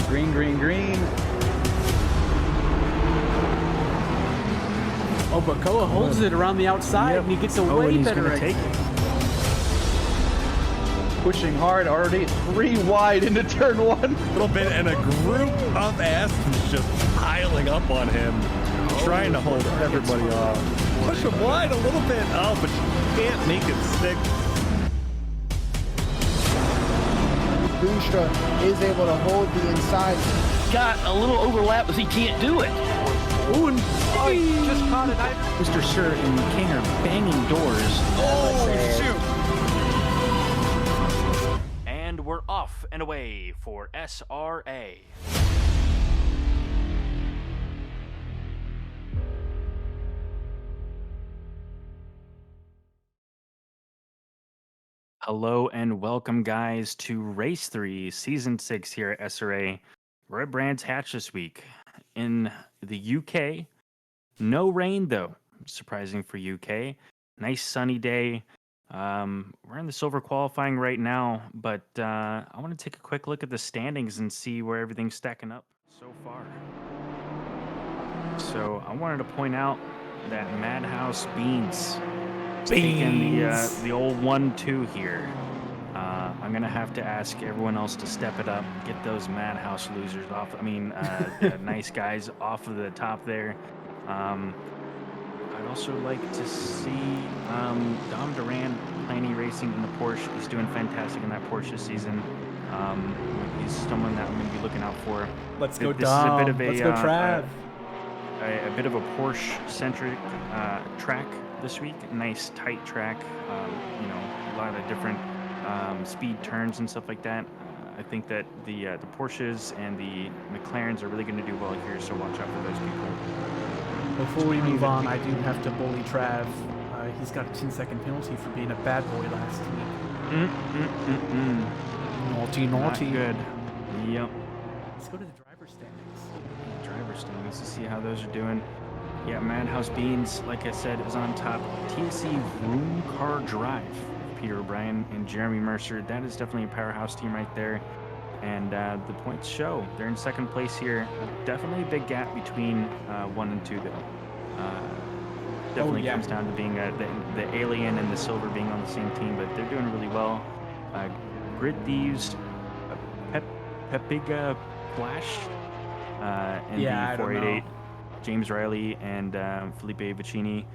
Green, green, green. Oh, but Koa holds it around the outside, and he gets a way better exit. Pushing hard, already 3 wide into turn 1. A little bit, and a group of Astons just piling up on him, trying to hold everybody off. Push him wide a little bit. Oh, but you can't make it stick. Boonstra is able to hold the inside. Got a little overlap, but he can't do it. Ooh, and he just caught it. Mr. Sir and King are banging doors. Oh, shoot. And we're off and away for SRA. Hello and welcome, guys, to Race 3, Season 6 here at SRA. We're at Brands Hatch this week. In the UK, no rain, though. Surprising for UK. Nice sunny day. We're in the silver qualifying right now, but I want to take a quick look at the standings and see where everything's stacking up so far. So I wanted to point out that Madhouse Beans taking the old 1-2 here. I'm gonna have to ask everyone else to step it up, get those Madhouse losers off. The nice guys off of the top there. I'd also like to see Dom Duran Planey racing in the Porsche. He's doing fantastic in that Porsche this season. He's someone that I'm going to be looking out for. Let's go, Dom. Let's go, Trav. A bit of a Porsche-centric track this week. Nice, tight track. A lot of different speed turns and stuff like that. I think that the Porsches and the McLarens are really going to do well here, so watch out for those people. Before we move on, I do have to bully Trav. He's got a 10-second penalty for being a bad boy last week. Naughty. Not good. Yep. Let's go to the driver's standings. Driver's standings to see how those are doing. Yeah, Madhouse Beans, like I said, is on top. TSC Room Car Drive. Peter O'Brien and Jeremy Mercer. That is definitely a powerhouse team right there. And the points show. They're in second place here. Definitely a big gap between 1 and 2, though. Definitely comes down to being the Alien and the Silver being on the same team, but they're doing really well. Grid Thieves, Pepiga Flash, and the 488, James Riley and Felipe Vicini.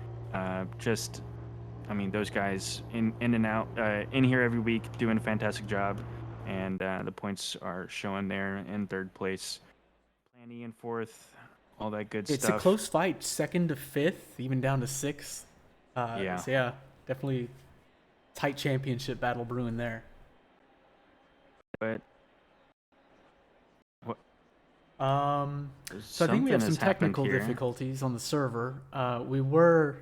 Those guys in and out, in here every week, doing a fantastic job. And the points are showing there in third place. Planey in fourth, all that good stuff. It's a close fight, 2nd to 5th, even down to 6th. So definitely tight championship battle brewing there. But what? So I think we have some technical difficulties on the server. We were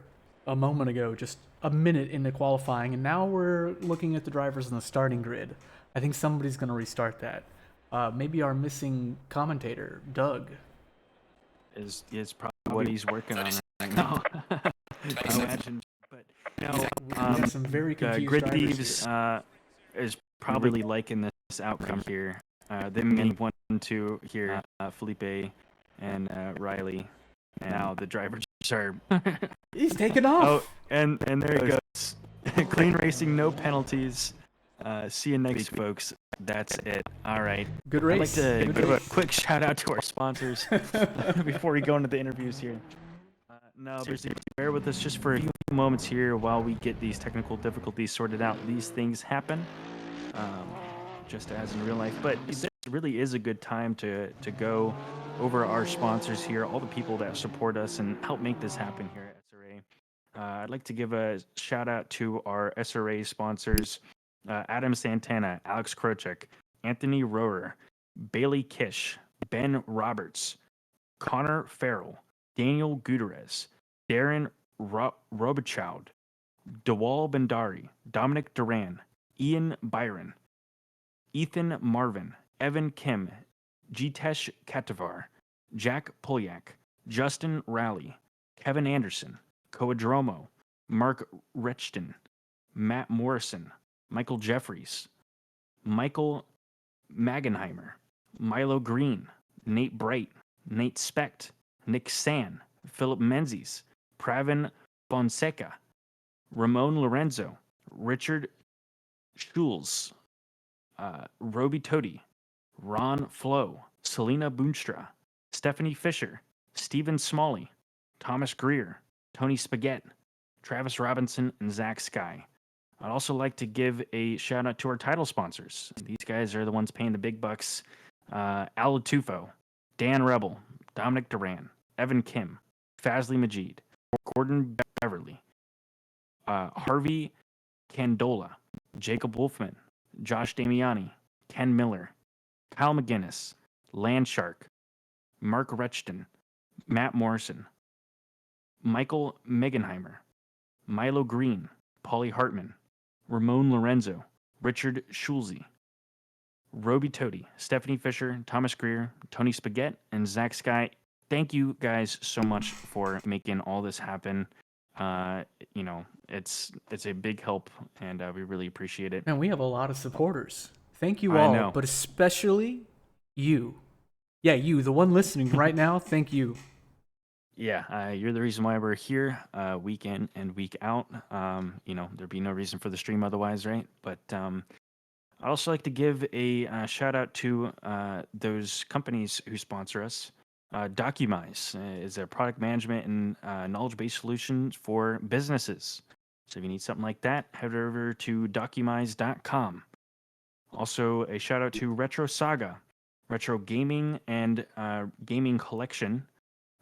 a moment ago, just a minute into qualifying, and now we're looking at the drivers in the starting grid. I think somebody's going to restart that. Maybe our missing commentator, Doug. Is probably what he's working on right now. I imagine. But some very confused Grid drivers Thieves is probably liking this outcome here. Them being 1-2 here, Felipe and Riley. And now the drivers are... He's taking off. Oh, and there he goes. Clean racing, no penalties. See you next, folks. That's it. All right. Good race. I'd like to give a quick shout out to our sponsors before we go into the interviews here. Seriously, bear with us just for a few moments here while we get these technical difficulties sorted out. These things happen, just as in real life. But this really is a good time to go over our sponsors here, all the people that support us and help make this happen here at SRA. I'd like to give a shout out to our SRA sponsors. Adam Santana, Alex Krochek, Anthony Rohrer, Bailey Kish, Ben Roberts, Connor Farrell, Daniel Gutierrez, Darren Robichaud, Dewal Bendari, Dominic Duran, Ian Byron, Ethan Marvin, Evan Kim, Jitesh Katavar, Jack Polyak, Justin Rowley, Kevin Anderson, Coadromo, Mark Rechton, Matt Morrison, Michael Jeffries, Michael Magenheimer, Milo Green, Nate Bright, Nate Specht, Nick San, Philip Menzies, Pravin Fonseca, Ramon Lorenzo, Richard Schulz, Roby Toti, Ron Flo, Selena Boonstra, Stephanie Fisher, Stephen Smalley, Thomas Greer, Tony Spaghetti, Travis Robinson, and Zach Sky. I'd also like to give a shout out to our title sponsors. These guys are the ones paying the big bucks. Al Tufo, Dan Rebel, Dominic Duran, Evan Kim, Fazli Majid, Gordon Beverly, Harvey Candola, Jacob Wolfman, Josh Damiani, Ken Miller, Kyle McGinnis, Landshark, Mark Rechton, Matt Morrison, Michael Megenheimer, Milo Green, Paulie Hartman, Ramon Lorenzo, Richard Schulze, Roby Toti, Stephanie Fisher, Thomas Greer, Tony Spaghetti, and Zach Sky. Thank you guys so much for making all this happen. It's a big help, and we really appreciate it. Man, we have a lot of supporters. Thank you I all, know. but especially you. Yeah, you, the one listening right now, thank you. Yeah, you're the reason why we're here week in and week out. There'd be no reason for the stream otherwise, right? But I'd also like to give a shout out to those companies who sponsor us. Documize is a product management and knowledge-based solution for businesses. So if you need something like that, head over to documize.com. Also, a shout out to Retro Saga, retro gaming and gaming collection.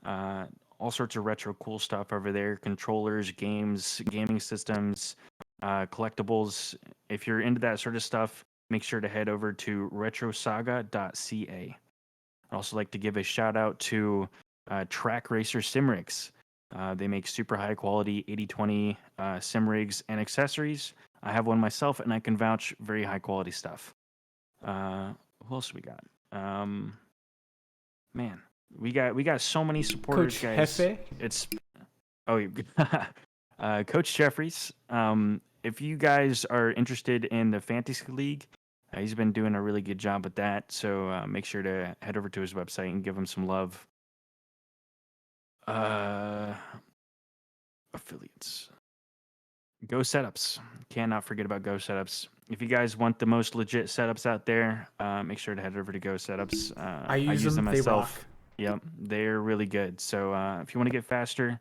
All sorts of retro cool stuff over there. Controllers, games, gaming systems, collectibles. If you're into that sort of stuff, make sure to head over to retrosaga.ca. I'd also like to give a shout out to Track Racer Sim Rigs. They make super high quality 80/20 sim rigs and accessories. I have one myself, and I can vouch very high quality stuff. Who else we got? Man, we got so many supporters, Coach guys. Hefe? It's Coach Jeffries. If you guys are interested in the fantasy league, he's been doing a really good job with that. So make sure to head over to his website and give him some love. Affiliates. Go Setups. Cannot forget about Go Setups. If you guys want the most legit setups out there, make sure to head over to Go Setups. I use them myself. They rock. Yep, they're really good. So if you want to get faster,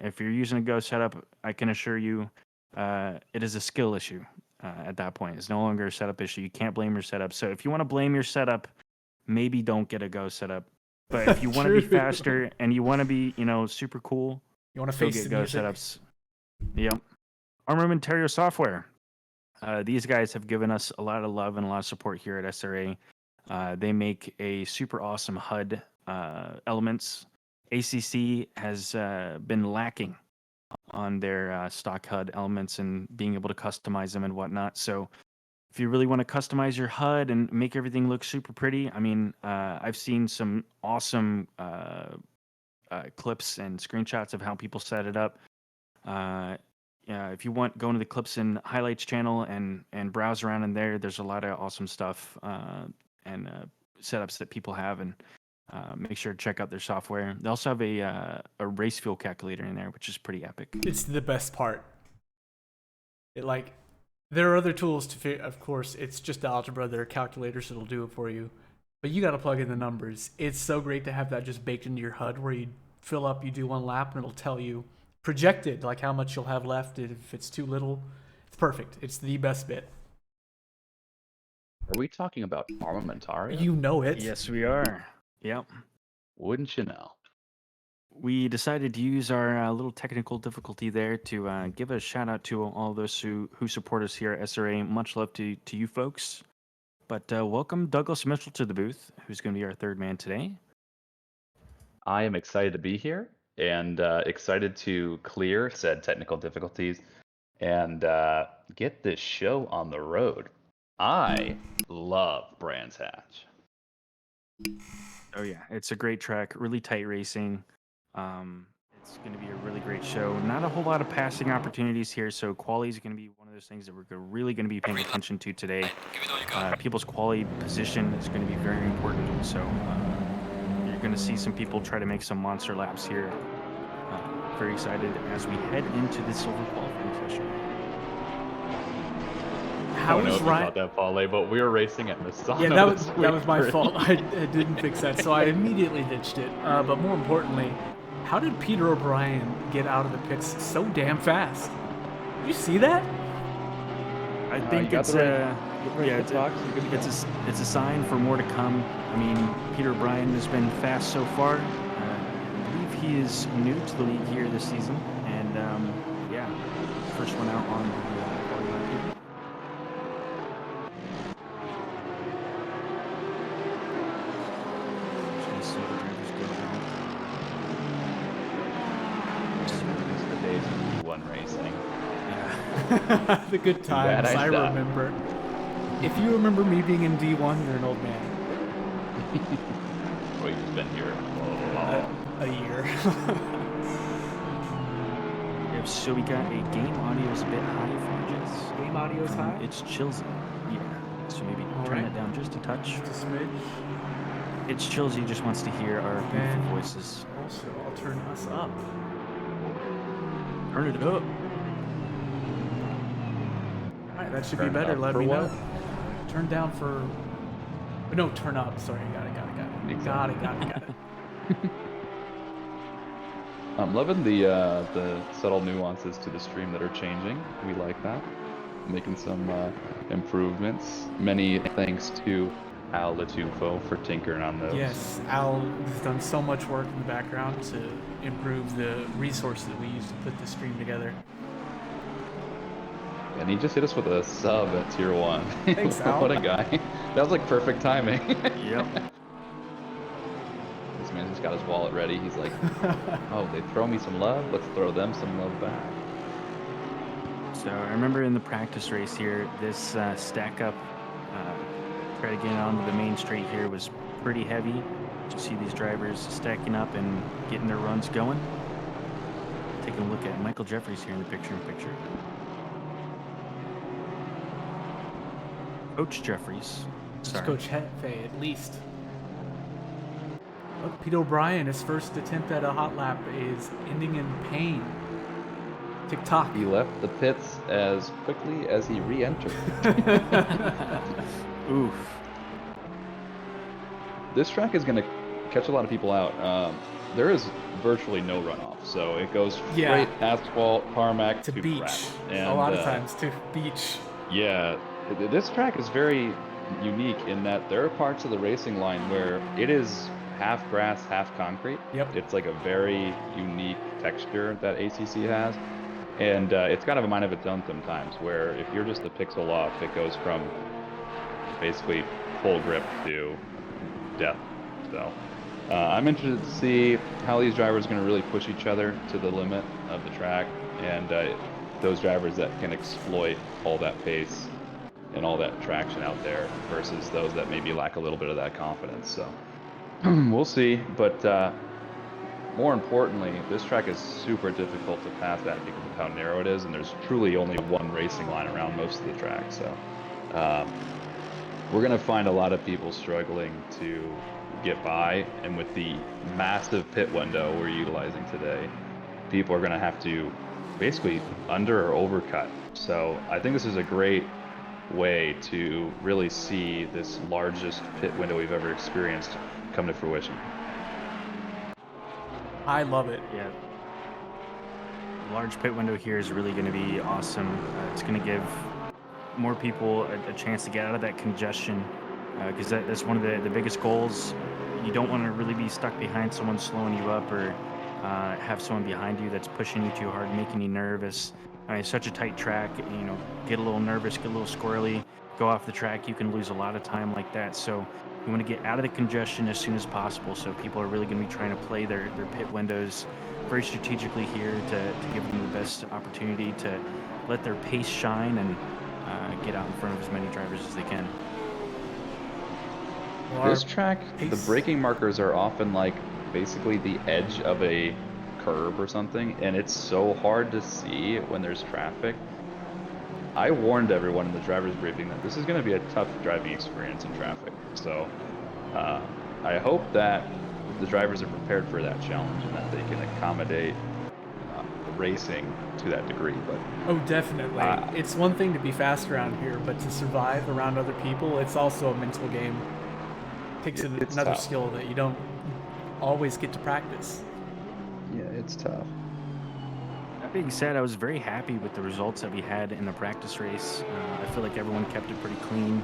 if you're using a Go setup, I can assure you it is a skill issue at that point. It's no longer a setup issue. You can't blame your setup. So if you want to blame your setup, maybe don't get a Go setup. But if you want to be faster and you want to be, super cool, You want to go face get the Go music? setups. Yep. Armamentario Software. These guys have given us a lot of love and a lot of support here at SRA. They make a super awesome HUD elements. ACC has been lacking on their stock HUD elements and being able to customize them and whatnot. So if you really want to customize your HUD and make everything look super pretty, I mean, I've seen some awesome clips and screenshots of how people set it up. If you want, go into the clips and highlights channel and browse around in there. There's a lot of awesome stuff and setups that people have, and make sure to check out their software. They also have a race fuel calculator in there, which is pretty epic. It's the best part. There are other tools of course, it's just algebra. There are calculators that'll do it for you, but you got to plug in the numbers. It's so great to have that just baked into your HUD, where you fill up, you do one lap, and it'll tell you projected, like how much you'll have left. If it's too little, it's perfect. It's the best bit. Are we talking about Armamentario? You know it. Yes, we are. Yep. Wouldn't you know? We decided to use our little technical difficulty there to give a shout out to all those who support us here at SRA. Much love to you folks. But welcome Douglas Mitchell to the booth, who's going to be our third man today. I am excited to be here and excited to clear said technical difficulties and get this show on the road. I love Brands Hatch. Oh yeah, it's a great track, really tight racing. It's going to be a really great show. Not a whole lot of passing opportunities here, so quali is going to be one of those things that we're really going to be paying attention to today. People's quali position is going to be very important, so you're going to see some people try to make some monster laps here. very excited as we head into the silver qualifying session. I How don't know is if you Ryan? caught that, Paul, but we were racing at Misano. Yeah, that this was my week. fault. I didn't fix that, so I immediately ditched it. But more importantly, how did Peter O'Brien get out of the pits so damn fast? Did you see that? I think got it's the a right yeah, pit box, you're good to it's a sign for more to come. I mean, Peter O'Brien has been fast so far. I believe he is new to the league here this season, and yeah, first one out on the qualifying here. Just see the drivers go out. It's the days of D1 racing. The good times, I I stopped. remember. If you remember me being in D1, you're an old man. Well, you've been here A year. Yep, so we got a game audio is a bit high for Jess. Game audio's high? It's Chillsy. Yeah. So maybe turn Alright. that down just a touch. Just a smidge. It's Chillsy just wants to hear our beautiful And voices. also, I'll turn us up. Turn it up. Alright, that should Turn be better. up Let for me what? know. Turn down for... No, turn up. Sorry, got it. Exactly. Got it. I'm loving the subtle nuances to the stream that are changing. We like that. Making some improvements. Many thanks to Al Latufo for tinkering on those. Yes, Al has done so much work in the background to improve the resources that we use to put the stream together. And he just hit us with a sub at tier 1. Thanks, Al. What a guy. That was like perfect timing. Yep. This man just got his wallet ready. He's like, oh, they throw me some love? Let's throw them some love back. So I remember in the practice race here, this stack up, try to get onto the main straight here was pretty heavy. You see these drivers stacking up and getting their runs going. Taking a look at Michael Jeffries here in the picture-in-picture. Coach Jeffries. Just Sorry. Coach Hefe, at least. Look, Pete O'Brien, his first attempt at a hot lap is ending in pain. Tick-tock. He left the pits as quickly as he re-entered. Oof. This track is going to catch a lot of people out. There is virtually no runoff, so it goes straight asphalt, tarmac to to beach. grass. And, a lot of times to beach. Yeah, this track is very unique in that there are parts of the racing line where it is half grass, half concrete. Yep. It's like a very unique texture that ACC has. And it's kind of a mind of its own sometimes, where if you're just a pixel off, it goes from basically full grip to death. So I'm interested to see how these drivers are going to really push each other to the limit of the track, and those drivers that can exploit all that pace and all that traction out there versus those that maybe lack a little bit of that confidence. So we'll see, but more importantly, this track is super difficult to pass at because of how narrow it is, and there's truly only one racing line around most of the track. So we're going to find a lot of people struggling to get by, and with the massive pit window we're utilizing today, people are going to have to basically under or overcut. So I think this is a great way to really see this largest pit window we've ever experienced come to fruition. I love it. Yeah. Large pit window here is really going to be awesome. It's going to give more people a chance to get out of that congestion, because that's one of the biggest goals. You don't want to really be stuck behind someone slowing you up, or have someone behind you that's pushing you too hard, making you nervous. It's such a tight track, you know, get a little nervous, get a little squirrely, go off the track, you can lose a lot of time like that. So you want to get out of the congestion as soon as possible. So people are really going to be trying to play their pit windows very strategically here to give them the best opportunity to let their pace shine and get out in front of as many drivers as they can. This track, the braking markers are often like basically the edge of a curb or something, and it's so hard to see when there's traffic. I warned everyone in the driver's briefing that this is going to be a tough driving experience in traffic. So I hope that the drivers are prepared for that challenge and that they can accommodate racing to that degree. But Oh, definitely. It's one thing to be fast around here, but to survive around other people, it's also a mental game. It takes It's another tough. skill that you don't always get to practice. Yeah, it's tough. That being said, I was very happy with the results that we had in the practice race. I feel like everyone kept it pretty clean.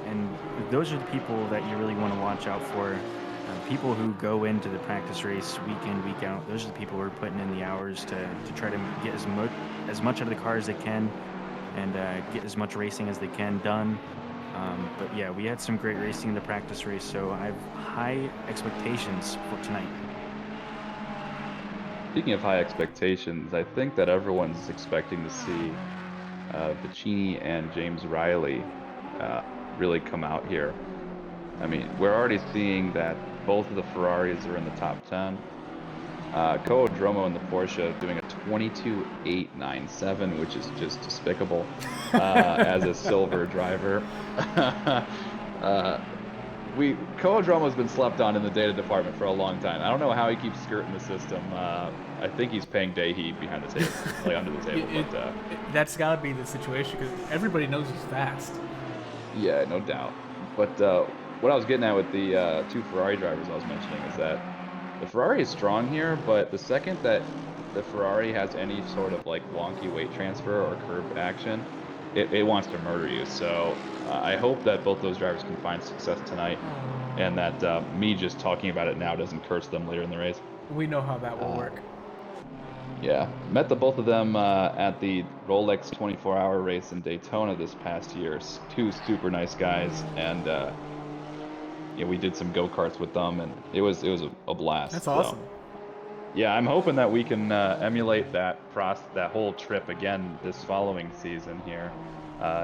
And those are the people that you really want to watch out for. People who go into the practice race week in, week out, those are the people who are putting in the hours to try to get as much out of the car as they can and get as much racing as they can done. But yeah, we had some great racing in the practice race, so I have high expectations for tonight. Speaking of high expectations, I think that everyone's expecting to see Vicini and James Riley really come out here. I mean, we're already seeing that both of the Ferraris are in the top 10. Koodromo in the Porsche doing a 22.897, which is just despicable as a silver driver. Koodromo's been slept on in the data department for a long time. I don't know how he keeps skirting the system. I think he's paying Daihi behind the table, like under the table. That's got to be the situation because everybody knows he's fast. Yeah, no doubt. But what I was getting at with the two Ferrari drivers I was mentioning is that the Ferrari is strong here, but the second that the Ferrari has any sort of like wonky weight transfer or curb action, it wants to murder you. So I hope that both those drivers can find success tonight, and that me just talking about it now doesn't curse them later in the race. We know how that will work. Yeah, met the both of them at the Rolex 24-hour race in Daytona this past year. Two super nice guys, and we did some go-karts with them, and it was a blast. That's awesome. So, yeah, I'm hoping that we can emulate that whole trip again this following season here,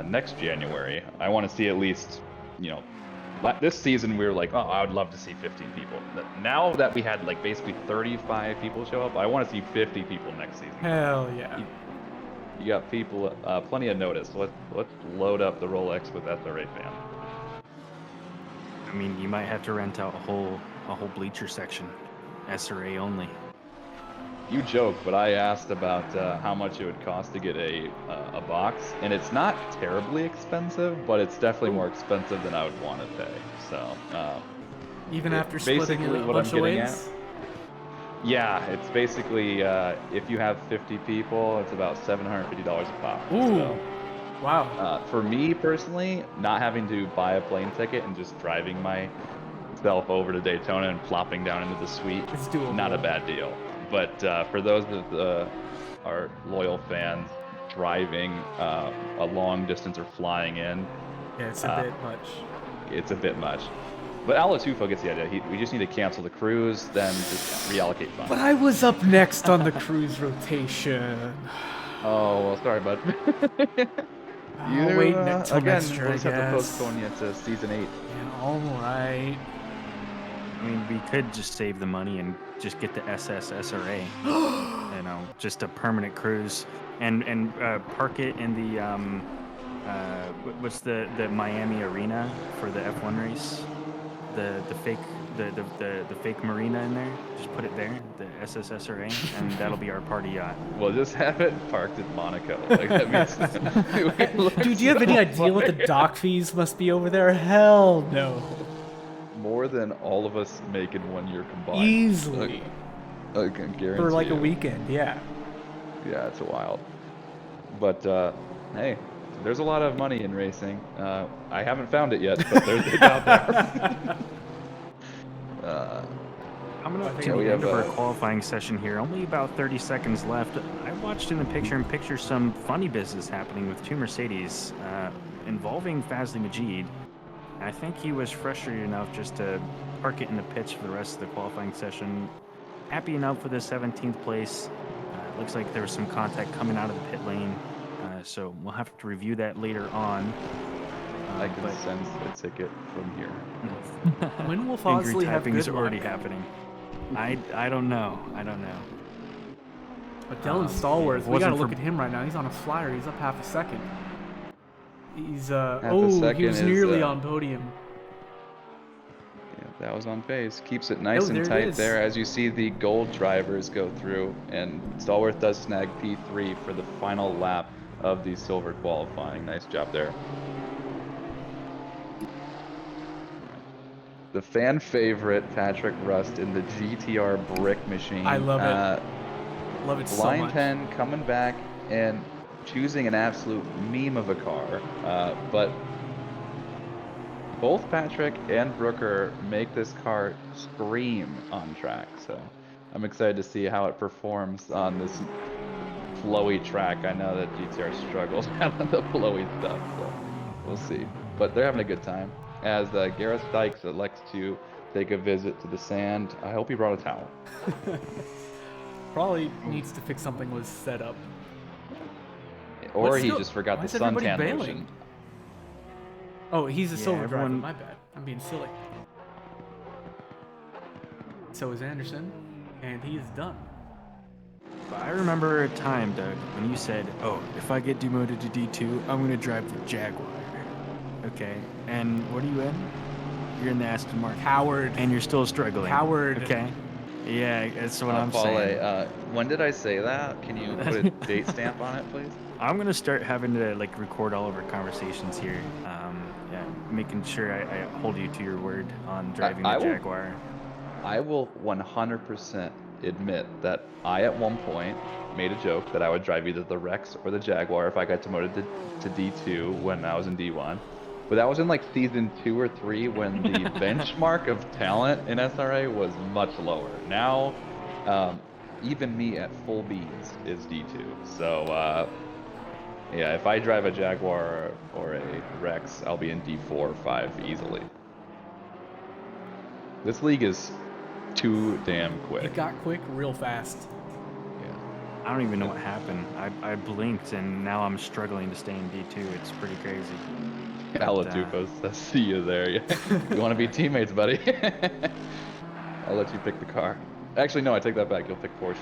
next January. I want to see at least, this season we were like, oh, I would love to see 15 people. Now that we had like basically 35 people show up, I want to see 50 people next season. Hell yeah. You got people, plenty of notice. Let's load up the Rolex with SRA fans. I mean, you might have to rent out a whole bleacher section, SRA only. You joke, but I asked about how much it would cost to get a box, and it's not terribly expensive, but it's definitely more expensive than I would want to pay. So even after splitting it a bunch of ways? Yeah, it's basically if you have 50 people, it's about $750 a pop. Ooh, so, wow. For me personally, not having to buy a plane ticket and just driving myself over to Daytona and plopping down into the suite, It's doable. not a bad deal. But for those of our loyal fans driving a long distance or flying in, Yeah, it's a bit much. It's a bit much. But Alatufo gets the idea. We just need to cancel the cruise, then just reallocate funds. But I was up next on the cruise rotation. Oh, well, sorry, bud. I'll wait until next year, I we'll just have to guess. postpone you to season 8. Yeah, all right. I mean, we could just save the money and just get the SRA, just a permanent cruise, and park it in the what's the Miami Arena for the F1 race, the fake marina in there. Just put it there, the SRA, and that'll be our party yacht. We'll just have it parked in Monaco. Like, that means Dude, do you have any idea what the dock fees must be over there? Hell no. more than all of us make in 1 year combined. Easily. I can guarantee For like a you. weekend, yeah. Yeah, it's wild. But hey, there's a lot of money in racing. I haven't found it yet, but it's out there. Coming up Yeah, to we the end have, of our qualifying session here, only about 30 seconds left. I watched in the picture-in-picture some funny business happening with two Mercedes involving Fazli Majid. I think he was frustrated enough just to park it in the pits for the rest of the qualifying session. Happy enough with the 17th place. Looks like there was some contact coming out of the pit lane, so we'll have to review that later on. I can sense a ticket from here. When will Angry Fazli have typing good is already luck? happening. I don't know. But Dylan Stallworth, we wasn't gotta look for- at him right now. He's on a flyer. He's up half a second. He's a he second was is, nearly on podium. Yeah. That was on pace. Keeps it nice Oh, there and it tight is. there as you see the gold drivers go through, and Stallworth does snag P3 for the final lap of the silver qualifying. Nice job there. The fan favorite Patrick Rust in the GTR brick machine. I love it. Love it so Line much. 10 coming back and choosing an absolute meme of a car, but both Patrick and Brooker make this car scream on track, so I'm excited to see how it performs on this flowy track. I know that GTR struggles out of the flowy stuff, so we'll see. But they're having a good time. As Gareth Dykes elects to take a visit to the sand, I hope he brought a towel. Probably needs to fix something with setup. Or What's he still- just forgot why the is everybody suntan bailing? lotion. Oh, he's a Yeah, silver driver. everyone- My bad. I'm being silly. So is Anderson, and he is done. But I remember a time, Doug, when you said, "Oh, if I get demoted to D2, I'm gonna drive the Jaguar." Okay, and what are you in? You're in the Aston Martin, Coward. and you're still struggling. Coward. Okay. Yeah, that's what I'm Paul, saying. when did I say that? Can you put a date stamp on it, please? I'm gonna start having to like record all of our conversations here. Yeah, making sure I hold you to your word on driving the I will- Jaguar. I will 100% admit that I, at one point, made a joke that I would drive either the Rex or the Jaguar if I got demoted to D2 when I was in D1. But that was in like season 2 or 3 when the benchmark of talent in SRA was much lower. Now, even me at full beans is D2. So, yeah, if I drive a Jaguar or a Rex, I'll be in D4 or 5 easily. This league is too damn quick. It got quick real fast. Yeah. I don't even know what happened. I blinked and now I'm struggling to stay in D2. It's pretty crazy. Alatupos, I see you there. Yeah. You want to be teammates, buddy? I'll let you pick the car. Actually, no, I take that back. You'll pick Porsche.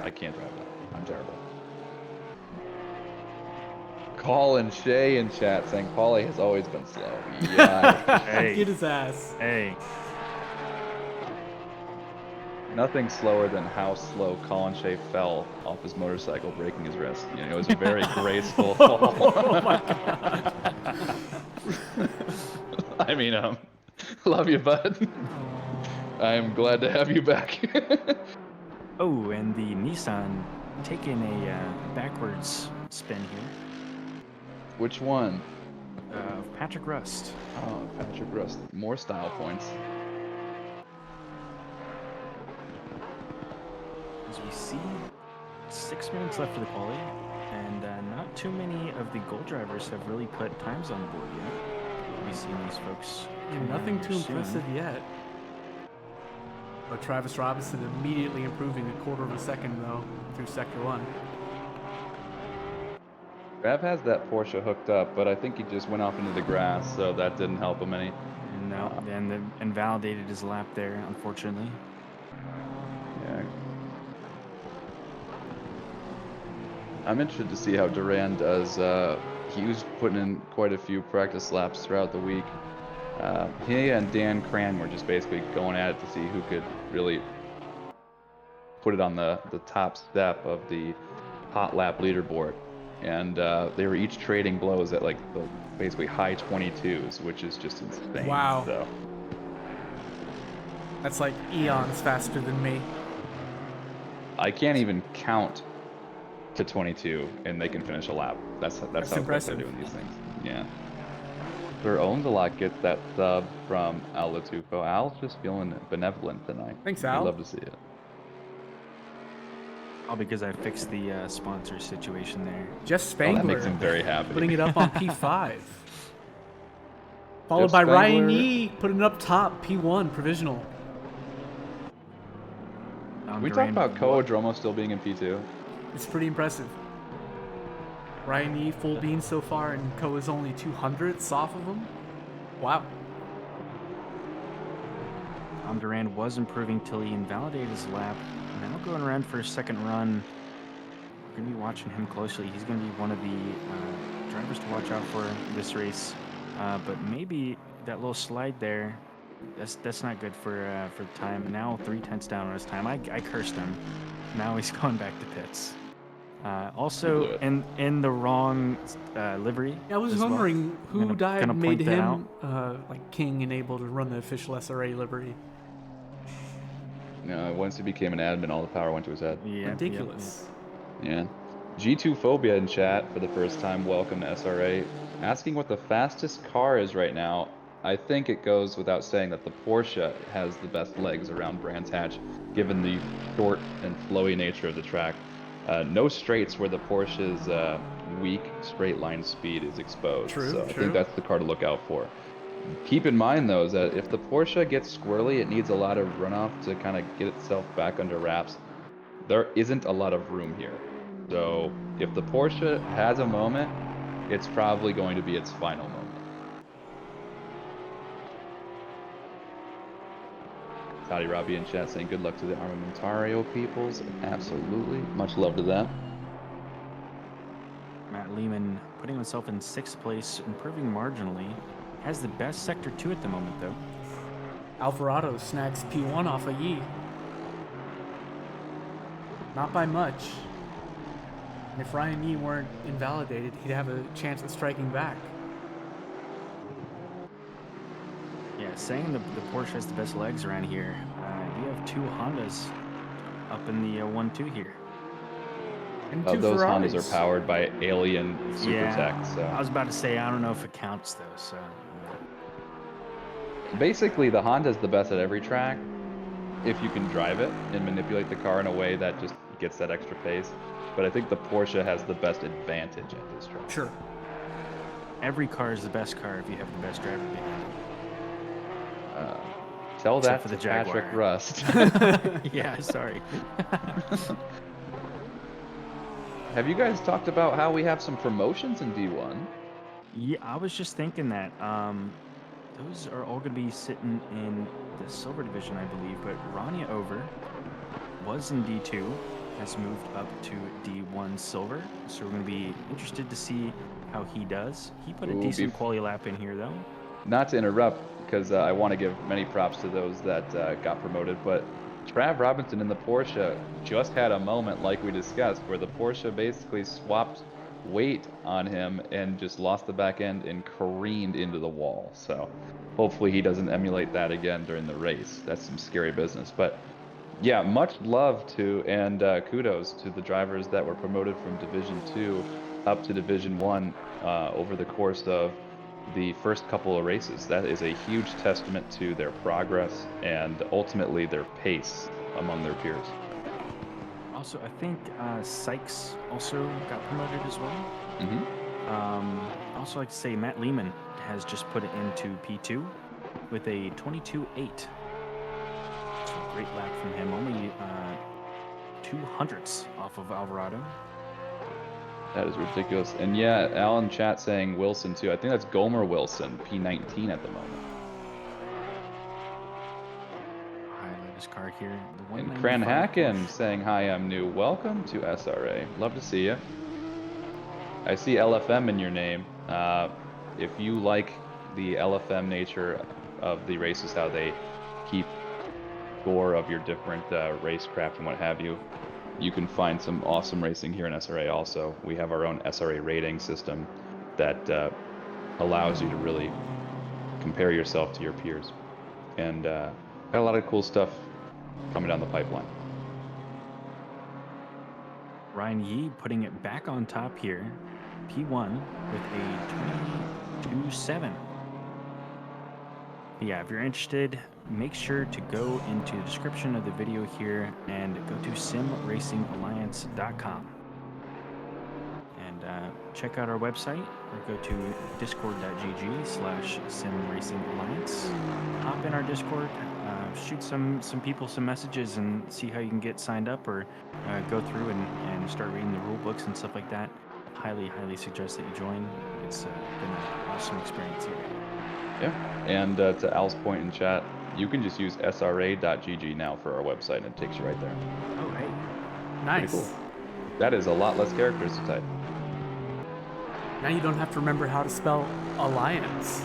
I can't drive that. I'm terrible. Colin Shea in chat saying Paulie has always been slow. Yeah. Hey. Get his ass. Hey, Nothing slower than how slow Colin Shea fell off his motorcycle, breaking his wrist. You know, it was a very graceful fall. Oh my god. I mean, love you, bud. I'm glad to have you back. oh, and the Nissan taking a backwards spin here. Which one? Patrick Rust. Oh, Patrick Rust. More style points. As we see, 6 minutes left for the quali, and not too many of the gold drivers have really put times on board yet. We've seen these folks. come Nothing in too soon. impressive yet. But Travis Robinson immediately improving a quarter of a second though through sector 1. Trav has that Porsche hooked up, but I think he just went off into the grass, so that didn't help him any. And no, and then invalidated his lap there, unfortunately. Yeah. I'm interested to see how Duran does. He was putting in quite a few practice laps throughout the week. He and Dan Cran were just basically going at it to see who could really put it on the top step of the hot lap leaderboard. And they were each trading blows at like the basically high 22s, which is just insane. Wow. So. That's like eons faster than me. I can't even count to 22 and they can finish a lap. That's how quick impressive. they're doing these things. Yeah. Their owns a lot gets that sub from Al Latuco. Al's just feeling benevolent tonight. Thanks, We Al. love to see it. All because I fixed the sponsor situation there. Jess Oh, Spangler that makes him very happy. putting it up on P5. Followed Jeff by Ryan Spangler. Yee putting it up top, P1 provisional. We talked about Koodromo still being in P2. It's pretty impressive. Ryan Yee full bean so far, and Ko is only 200ths off of him. Wow. Duran was improving till he invalidated his lap. Now going around for his second run. We're going to be watching him closely. He's going to be one of the drivers to watch out for this race. But maybe that little slide there That's not good for the time. Now 3/10 down on his time. I cursed him. Now he's going back to pits. Also He blew in the wrong livery. Yeah, I was as well. wondering who Gonna died point made that him like king and able to run the official SRA livery. Once he became an admin, all the power went to his head. Yeah. Ridiculous. Yeah. G2 Phobia in chat for the first time. Welcome to SRA. Asking what the fastest car is right now. I think it goes without saying that the Porsche has the best legs around Brands Hatch, given the short and flowy nature of the track. No straights where the Porsche's weak straight line speed is exposed. True, so I true. think that's the car to look out for. Keep in mind, though, is that if the Porsche gets squirrely, it needs a lot of runoff to kind of get itself back under wraps. There isn't a lot of room here. So if the Porsche has a moment, it's probably going to be its final moment. Toddy Robbie in chat saying good luck to the Armamentario peoples. Absolutely. Much love to them. Matt Lehman putting himself in 6th place, improving marginally. Has the best sector 2 at the moment, though. Alvarado snags P1 off of Yi. Not by much. And if Ryan Yi weren't invalidated, he'd have a chance at striking back. Yeah, saying the Porsche has the best legs around here. You have 2 Hondas up in the 1-2 here. And 2 Those Ferraris. Hondas are powered by Alien Super Tech. I So was about to say, I don't know if it counts, though, so... basically, the Honda's the best at every track if you can drive it and manipulate the car in a way that just gets that extra pace. But I think the Porsche has the best advantage at this track. Sure. Every car is the best car if you have the best driver behind it. Tell Except that for to the Patrick Jaguar. Rust. Yeah, sorry. Have you guys talked about how we have some promotions in D1? Yeah, I was just thinking that. Those are all going to be sitting in the silver division, I believe. But Rania Over was in D2, has moved up to D1 silver. So we're going to be interested to see how he does. He put a decent quality lap in here, though. Not to interrupt, because I want to give many props to those that got promoted, but Trav Robinson in the Porsche just had a moment like we discussed where the Porsche basically swapped weight on him and just lost the back end and careened into the wall. So hopefully he doesn't emulate that again during the race. That's some scary business. But yeah, much love to and kudos to the drivers that were promoted from Division 2 up to Division 1 over the course of the first couple of races. That is a huge testament to their progress and ultimately their pace among their peers. Also, I think Sykes also got promoted as well. Mm-hmm. Also, like to say Matt Lehman has just put it into P2 with a 22.8. So great lap from him. Only 200ths off of Alvarado. That is ridiculous. And yeah, Alan chat saying Wilson too. I think that's Gomer Wilson, P19 at the moment. Highlight his car here. The And 195 Cranhacken Porsche. saying, hi, I'm new. Welcome to SRA. Love to see you. I see LFM in your name. If you like the LFM nature of the races, how they keep score of your different racecraft and what have you, you can find some awesome racing here in SRA also. We have our own SRA rating system that allows you to really compare yourself to your peers. And got a lot of cool stuff coming down the pipeline. Ryan Yee putting it back on top here. P1 with a 22.7. Yeah, if you're interested, make sure to go into the description of the video here and go to simracingalliance.com and check out our website or go to discord.gg/simracingalliance. Hop in our Discord, shoot some people some messages and see how you can get signed up or go through and start reading the rule books and stuff like that. Highly suggest that you join. It's been an awesome experience here. Yeah, and to Al's point in chat, you can just use sra.gg now for our website, and it takes you right there. Oh, hey. Nice. Pretty cool. That is a lot less characters to type. Now you don't have to remember how to spell alliance.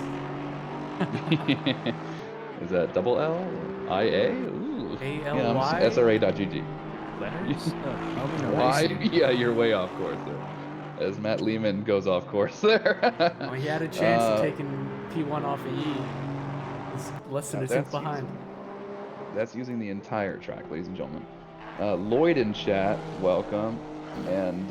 Is that double L? IA? Ooh. Yeah, I'm ALY? SRA.GG. Letters? Probably no Why? racing. Yeah, you're way off course there. As Matt Lehman goes off course there. Well, he had a chance of taking P1 off of E. He's less than a tenth behind. That's using the entire track, ladies and gentlemen. Lloyd in chat, welcome. And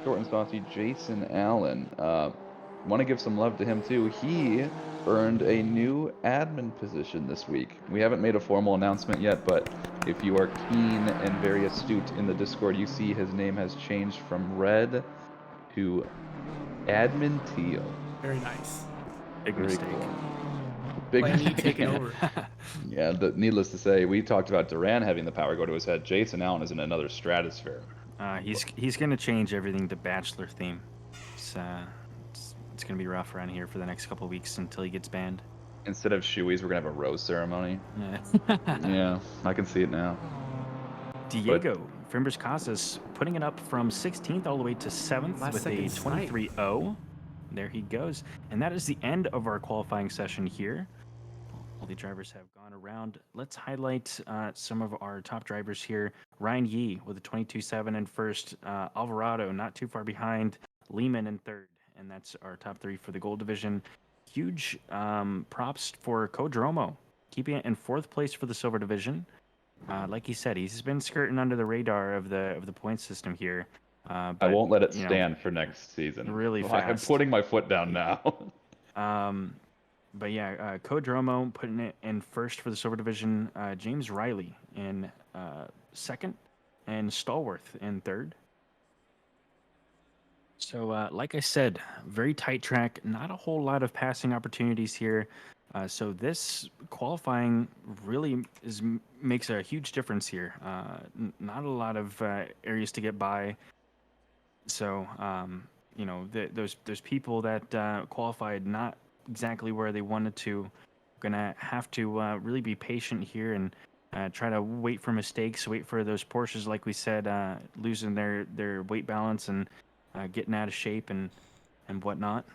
short and saucy Jason Allen. Want to give some love to him too. He earned a new admin position this week. We haven't made a formal announcement yet, but if you are keen and very astute in the Discord, you see his name has changed from red to admin teal. Very nice. Big Very mistake. cool. Big Plan E taking over. Yeah, needless to say, we talked about Duran having the power go to his head. Jason Allen is in another stratosphere. He's gonna change everything to Bachelor theme. It's gonna be rough around here for the next couple of weeks until he gets banned. Instead of shoeys, we're gonna have a rose ceremony. Yeah. Yeah, I can see it now. Diego Fimbres Casas putting it up from 16th all the way to 7th Last with a second 23.0. There he goes. And that is the end of our qualifying session here. All the drivers have gone around. Let's highlight some of our top drivers here. Ryan Yee with a 22.7 in first. Alvarado not too far behind. Lehman in third. And that's our top three for the gold division. Huge props for Codromo, keeping it in fourth place for the silver division. Like he said, he's been skirting under the radar of the point system here. But, I won't let it stand for next season. Really fast. I'm putting my foot down now. But yeah, Codromo putting it in first for the silver division. James Riley in second, and Stallworth in third. So, like I said, very tight track. Not a whole lot of passing opportunities here. So this qualifying really makes a huge difference here. Not a lot of areas to get by. So, those people that qualified not exactly where they wanted to, gonna have to really be patient here and try to wait for mistakes, wait for those Porsches, like we said, losing their weight balance and getting out of shape and whatnot.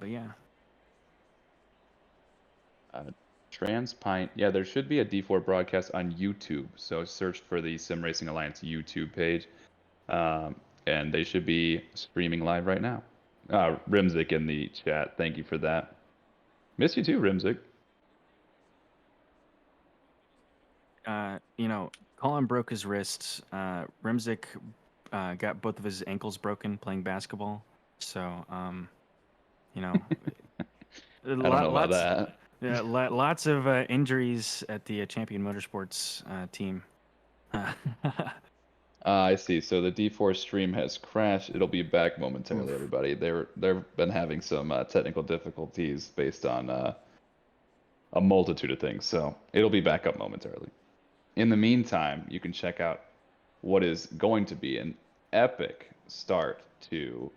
But yeah. Transpint. Yeah, there should be a D4 broadcast on YouTube. So search for the Sim Racing Alliance YouTube page. And they should be streaming live right now. Rimzik in the chat. Thank you for that. Miss you too, Rimzik. Colin broke his wrists. Rimzik got both of his ankles broken playing basketball. So, I don't know about that. Yeah, lots of injuries at the Champion Motorsports team. I see. So the D4 stream has crashed. It'll be back momentarily, everybody. They've been having some technical difficulties based on a multitude of things. So it'll be back up momentarily. In the meantime, you can check out what is going to be an epic start to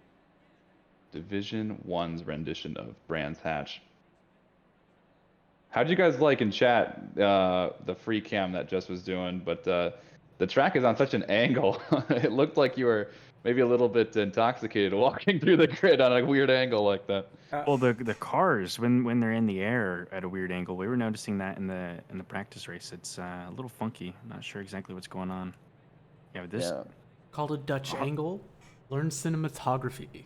Division 1's rendition of Brands Hatch. How'd you guys like in chat the free cam that Jess was doing? But the track is on such an angle. It looked like you were maybe a little bit intoxicated walking through the grid on a weird angle like that. Well, the cars when they're in the air at a weird angle, we were noticing that in the practice race. It's a little funky. Not sure exactly what's going on. Yeah, this called a Dutch angle. Learn cinematography.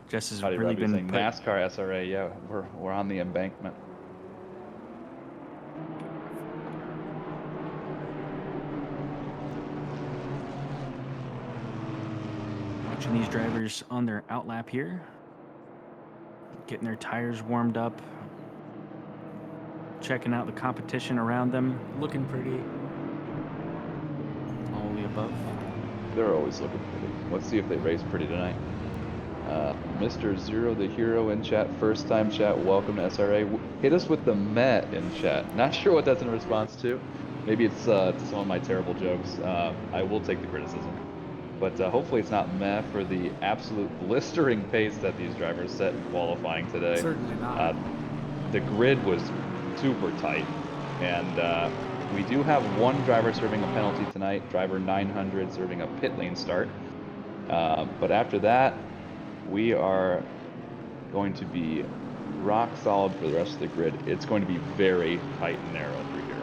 Jess has really been NASCAR SRA. Yeah, we're on the embankment. Watching these drivers on their outlap here, getting their tires warmed up, checking out the competition around them. Looking pretty. All the above. They're always looking pretty. Let's see if they race pretty tonight. Mr. Zero the Hero in chat, first time chat, welcome to SRA. Hit us with the Met in chat. Not sure what that's in response to. Maybe it's to some of my terrible jokes. I will take the criticism. But hopefully it's not meh for the absolute blistering pace that these drivers set in qualifying today. Certainly not. The grid was super tight. And we do have one driver serving a penalty tonight, driver 900 serving a pit lane start. But after that, we are going to be rock solid for the rest of the grid. It's going to be very tight and narrow through here.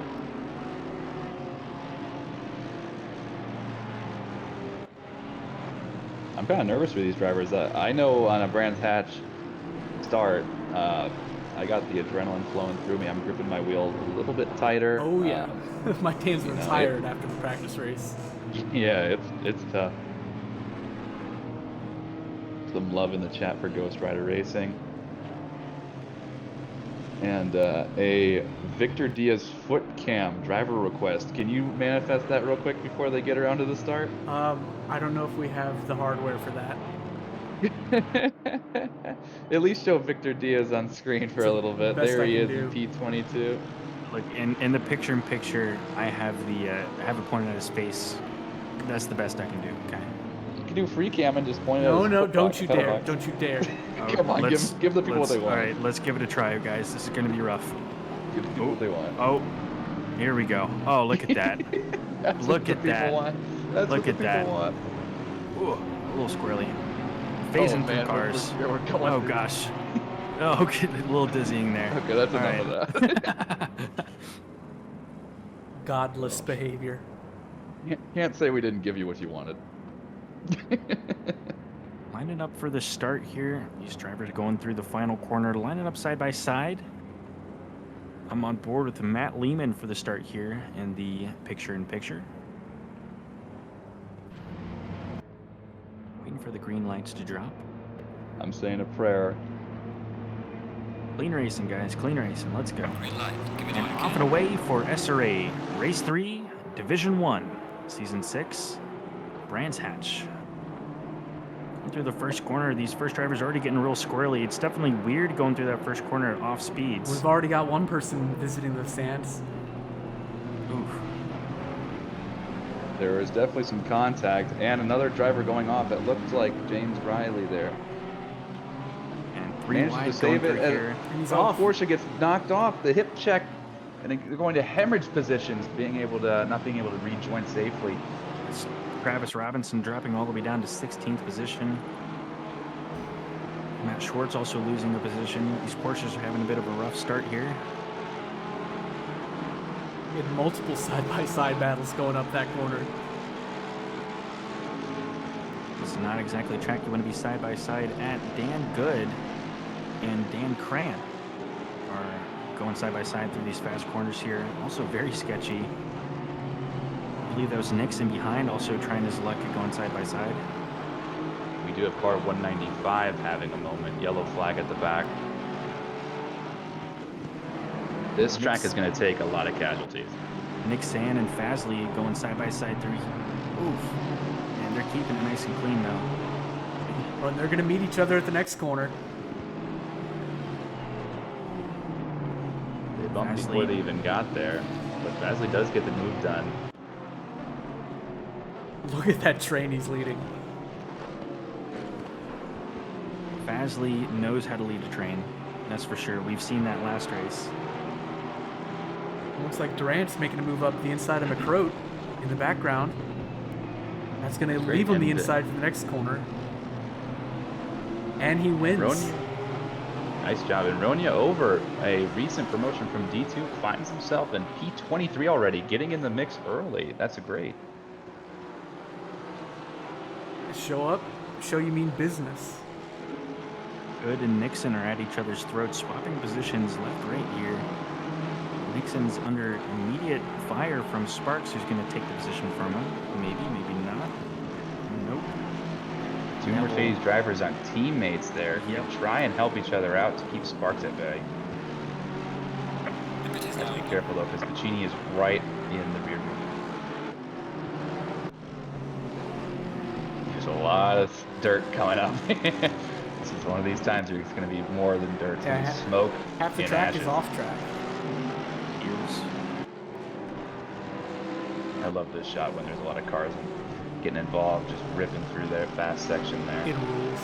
I'm kind of nervous for these drivers. I know on a Brands Hatch start, I got the adrenaline flowing through me. I'm gripping my wheel a little bit tighter. Oh yeah, my hands were know, tired after the practice race. Yeah, it's tough. Some love in the chat for Ghost Rider Racing. And a Victor Diaz foot cam driver request. Can you manifest that real quick before they get around to the start? I don't know if we have the hardware for that. At least show Victor Diaz on screen for a little bit. Best There I he can is in do. P22. Look, in the picture-in-picture, I have it pointed at his face. That's the best I can do. Okay. You can do free cam and just point it at No, his no, foot don't box, you pedal dare! box. Don't you dare! Come on, give the people what they want. All right, let's give it a try, guys. This is gonna be rough. Give the people what they want. Oh, here we go. Oh, look at that. That's Look what the at people that. want. That's Look what the at people that. want. Ooh, a little squirrely. Phasing through man, cars. we're going Oh through. gosh. Oh, okay, a little dizzying there. Okay, that's All enough right. of that. Godless behavior. Can't say we didn't give you what you wanted. Lining up for the start here. These drivers going through the final corner, lining up side by side. I'm on board with Matt Lehman for the start here in the picture-in-picture. Waiting for the green lights to drop. I'm saying a prayer. Clean racing, guys. Clean racing. Let's go. And off and away for SRA. Race 3, Division 1, Season 6, Brands Hatch. Going through the first corner, these first drivers are already getting real squirrely. It's definitely weird going through that first corner at off speeds. We've already got one person visiting the stands. Oof. There was definitely some contact, and another driver going off. It looked like James Riley there. And three Managed wide to save going it. through here. And he's off. Unfortunately, gets knocked off the hip check, and they're going to hemorrhage positions, not being able to rejoin safely. It's Travis Robinson dropping all the way down to 16th position. Matt Schwartz also losing a position. These Porsches are having a bit of a rough start here. We had multiple side-by-side battles going up that corner. It's not exactly a track you want to be side by side at. Dan Good and Dan Cran are going side by side through these fast corners here. Also very sketchy. I believe that was Nixon behind, also trying his luck at going side by side. We do have car 195 having a moment. Yellow flag at the back. This track is going to take a lot of casualties. Nixon and Fazley going side by side through. Oof. And they're keeping it nice and clean though. Oh, and they're going to meet each other at the next corner. They bumped Fastly. before they even got there, but Fazley does get the move done. Look at that train he's leading. Fazley knows how to lead a train. That's for sure. We've seen that last race. Looks like Durant's making a move up the inside of McCroat in the background. That's going to Great, leave him the and, inside for the next corner. And he wins. Ronya, nice job. And Ronya, over a recent promotion from D2, finds himself in P23 already, getting in the mix early. That's great. Show up, show you mean business. Good and Nixon are at each other's throats, swapping positions left, right here. Nixon's under immediate fire from Sparks, who's going to take the position from him. Maybe, maybe not. Nope. Two Mercedes drivers on teammates there. Yep. Try and help each other out to keep Sparks at bay. Have to be careful though, because Pacini is right in the rear view. There's a lot of dirt coming up. This is one of these times where it's going to be more than dirt. It's going to be smoke Half the and track ashes. is off track. Here's I love this shot when there's a lot of cars and getting involved, just ripping through their fast section there. It rules.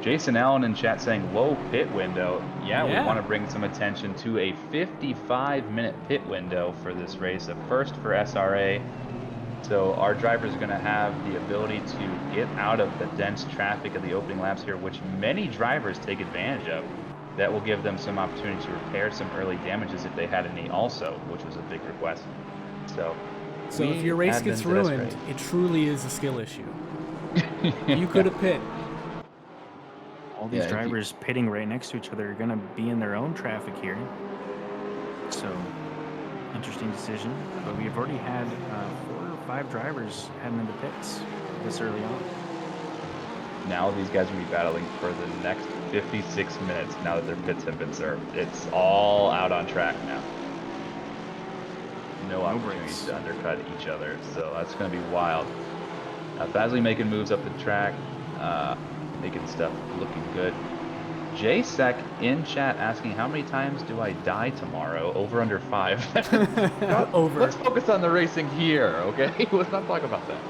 Jason Allen in chat saying low pit window. Yeah, Yeah. we want to bring some attention to a 55-minute pit window for this race, a first for SRA. So our drivers are going to have the ability to get out of the dense traffic of the opening laps here, which many drivers take advantage of. That will give them some opportunity to repair some early damages if they had any also, which was a big request. So if your race gets ruined, it truly is a skill issue. You could have pit. All these drivers pitting right next to each other are going to be in their own traffic here. So, interesting decision. But we've already had 4 or 5 drivers heading into pits this early on. Now these guys will be battling for the next 56 minutes now that their pits have been served. It's all out on track now. No opportunities to undercut each other, so that's going to be wild. Fazley making moves up the track, making stuff looking good. JSec in chat asking, how many times do I die tomorrow? Over under 5. Over. Let's focus on the racing here, okay? Let's not talk about that.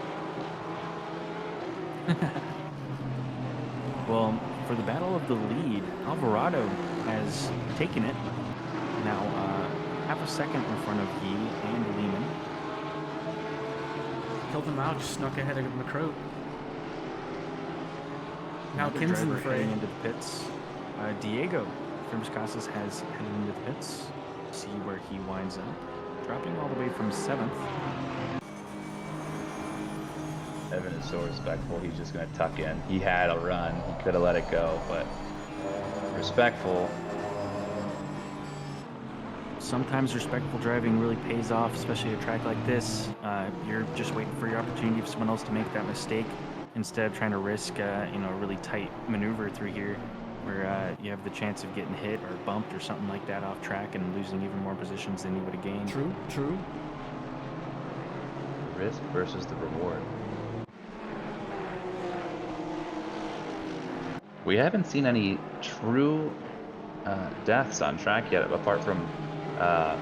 Well, for the battle of the lead, Alvarado has taken it. Now, half a second in front of Yi and Lehman. Killed him out, just snuck ahead of McCroat. Now Another Kin's in the driver fray. heading into the pits. Diego from Casas has headed into the pits. See where he winds up. Dropping all the way from 7th. Evan is so respectful. He's just going to tuck in. He had a run. He could have let it go, but respectful. Sometimes respectful driving really pays off, especially at a track like this. You're just waiting for your opportunity for someone else to make that mistake instead of trying to risk a really tight maneuver through here where you have the chance of getting hit or bumped or something like that off track and losing even more positions than you would have gained. True. Risk versus the reward. We haven't seen any true deaths on track yet, apart from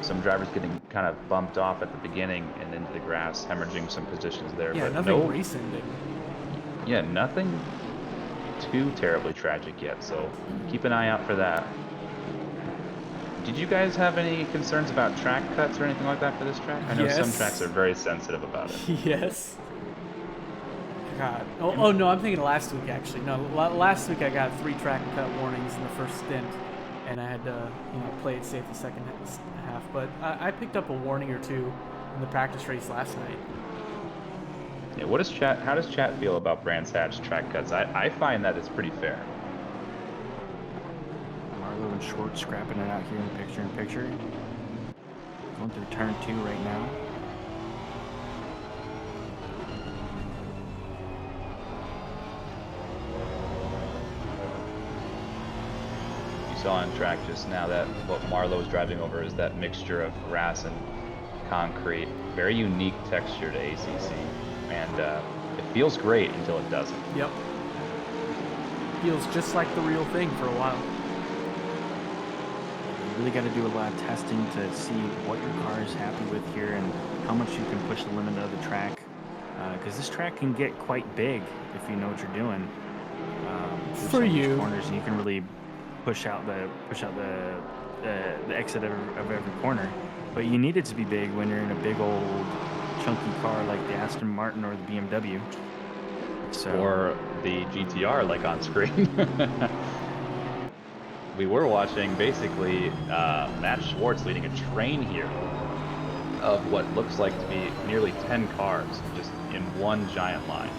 some drivers getting kind of bumped off at the beginning and into the grass, hemorrhaging some positions there. Yeah, but nothing race ending. Yeah, nothing too terribly tragic yet, so keep an eye out for that. Did you guys have any concerns about track cuts or anything like that for this track? I know some tracks are very sensitive about it. Yes. God. Oh no, I'm thinking last week actually. No, last week I got 3 track cut warnings in the first stint, and I had to play it safe the second half. But I picked up a warning or 2 in the practice race last night. Yeah, how does chat feel about Brands Hatch track cuts? I find that it's pretty fair. Marlowe and Short scrapping it out here in picture-in-picture. Going through turn 2 right now. You saw on track just now that what Marlowe was driving over is that mixture of grass and concrete. Very unique texture to ACC. And it feels great until it doesn't. Yep. Feels just like the real thing for a while. You really got to do a lot of testing to see what your car is happy with here and how much you can push the limit of the track. Because this track can get quite big if you know what you're doing. For you. Corners, and you can really push out the exit of every corner. But you need it to be big when you're in a big old chunky car like the Aston Martin or the BMW. Or the GTR like on screen. We were watching basically Matt Schwartz leading a train here of what looks like to be nearly 10 cars just in one giant line.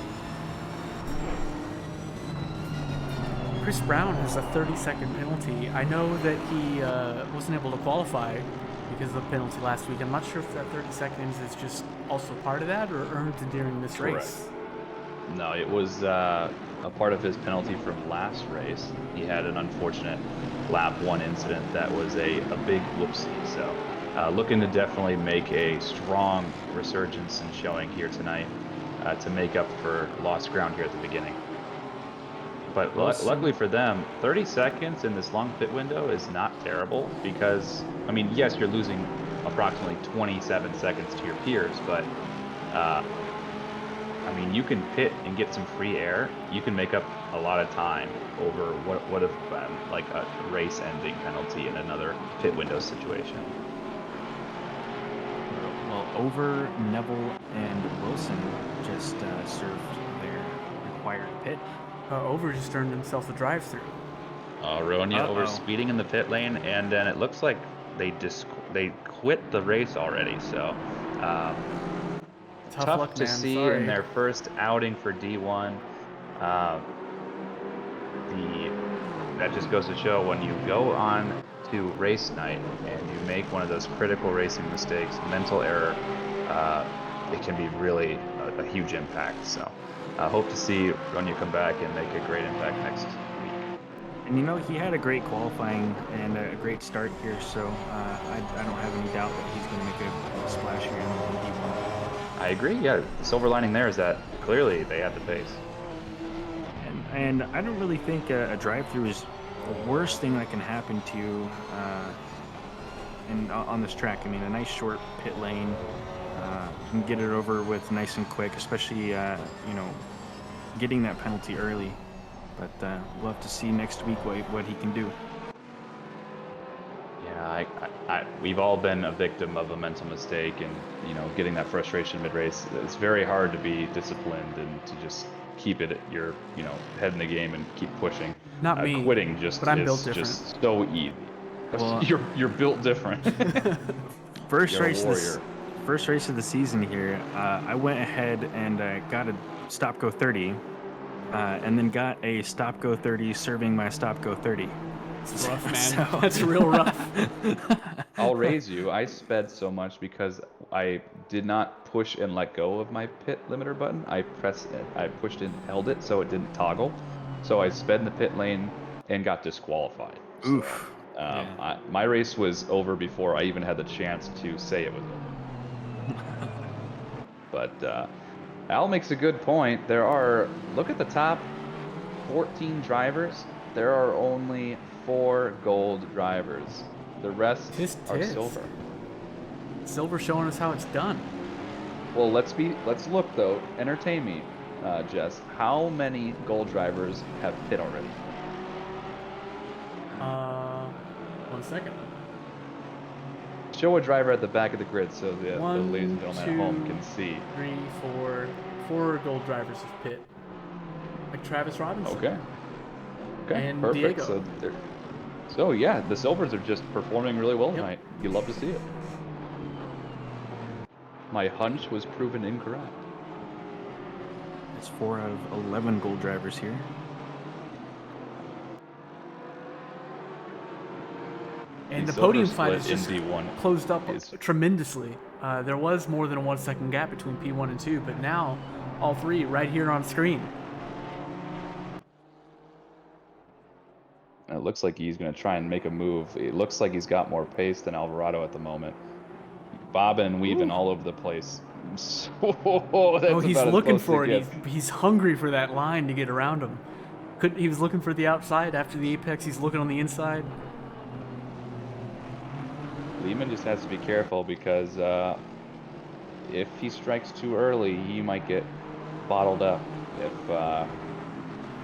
Chris Brown has a 30-second penalty. I know that he wasn't able to qualify because of the penalty last week. I'm not sure if that 30 seconds is just also part of that or earned during this race. No, it was a part of his penalty from last race. He had an unfortunate lap 1 incident that was a big whoopsie. So looking to definitely make a strong resurgence and showing here tonight to make up for lost ground here at the beginning. But luckily for them, 30 seconds in this long pit window is not terrible because, I mean, yes, you're losing approximately 27 seconds to your peers, but, I mean, you can pit and get some free air. You can make up a lot of time over what would have been like a race-ending penalty in another pit window situation. Well, Over, Neville, and Wilson just served their required pit. Over just earned himself a drive-through. Ronya over Uh-oh. speeding in the pit lane, and then it looks like they quit the race already. So Tough tough luck, to man. see Sorry. in their first outing for D1. That just goes to show when you go on to race night and you make one of those critical racing mistakes, mental error, it can be really a huge impact. So I hope to see Ronya come back and make a great impact next week. And you know, he had a great qualifying and a great start here, so I don't have any doubt that he's going to make a splash here in D1. I agree. Yeah, the silver lining there is that clearly they had the pace. And I don't really think a drive-through is the worst thing that can happen to you on this track. I mean, a nice short pit lane, you can get it over with nice and quick, especially you know, getting that penalty early. But we'll have to see next week what he can do. Yeah, we've all been a victim of a mental mistake, and you know, getting that frustration mid-race. It's very hard to be disciplined and to just keep it at your, you know, head in the game and keep pushing. Not me, Quitting just but I'm is built different. just so easy. Well, you're built different. First You're a race warrior. First race of the season here, I went ahead and got a stop go 30, and then got a stop go 30 serving my stop go 30. It's rough, man. So- That's real rough. I'll raise you. I sped so much because I did not push and let go of my pit limiter button. I pushed and held it so it didn't toggle. So I sped in the pit lane and got disqualified. Oof. So, my race was over before I even had the chance to say it was over. But Al makes a good point. Look at the top 14 drivers. There are only 4 gold drivers. The rest Tisk, are tisk. silver. Silver showing us how it's done. Well, let's look though. Entertain me, Jess. How many gold drivers have pit already? 1 second. Show a driver at the back of the grid so the One, ladies and gentlemen at home two, can see. 3, 4, 4 gold drivers of pit. Like Travis Robinson. Okay. Okay. And Perfect. Diego. So yeah, the silvers are just performing really well Yep. tonight. You love to see it. My hunch was proven incorrect. It's 4 out of 11 gold drivers here. And the silver podium fight split is in just D1 closed up is- tremendously. There was more than a 1 second gap between P1 and 2, but now all 3 right here on screen. And it looks like he's going to try and make a move. It looks like he's got more pace than Alvarado at the moment. Bobbing and weaving all over the place. That's He's about as looking close for to it. He's hungry for that line to get around him. He was looking for the outside after the apex. He's looking on the inside. Lehman just has to be careful because if he strikes too early, he might get bottled up. If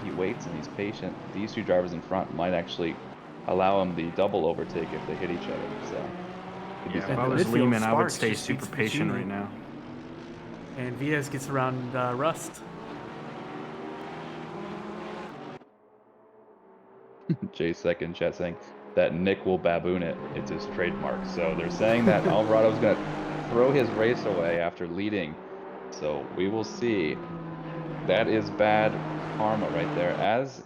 he waits and he's patient, these 2 drivers in front might actually allow him the double overtake if they hit each other. So, could be Yeah, if something I the was midfield, Lehman, I would Sparks stay just super beats patient Puccini. right now. And Viez gets around Rust. Jay second chat saying that Nick will baboon it. It's his trademark. So they're saying that Alvarado's going to throw his race away after leading. So we will see. That is bad karma right there. As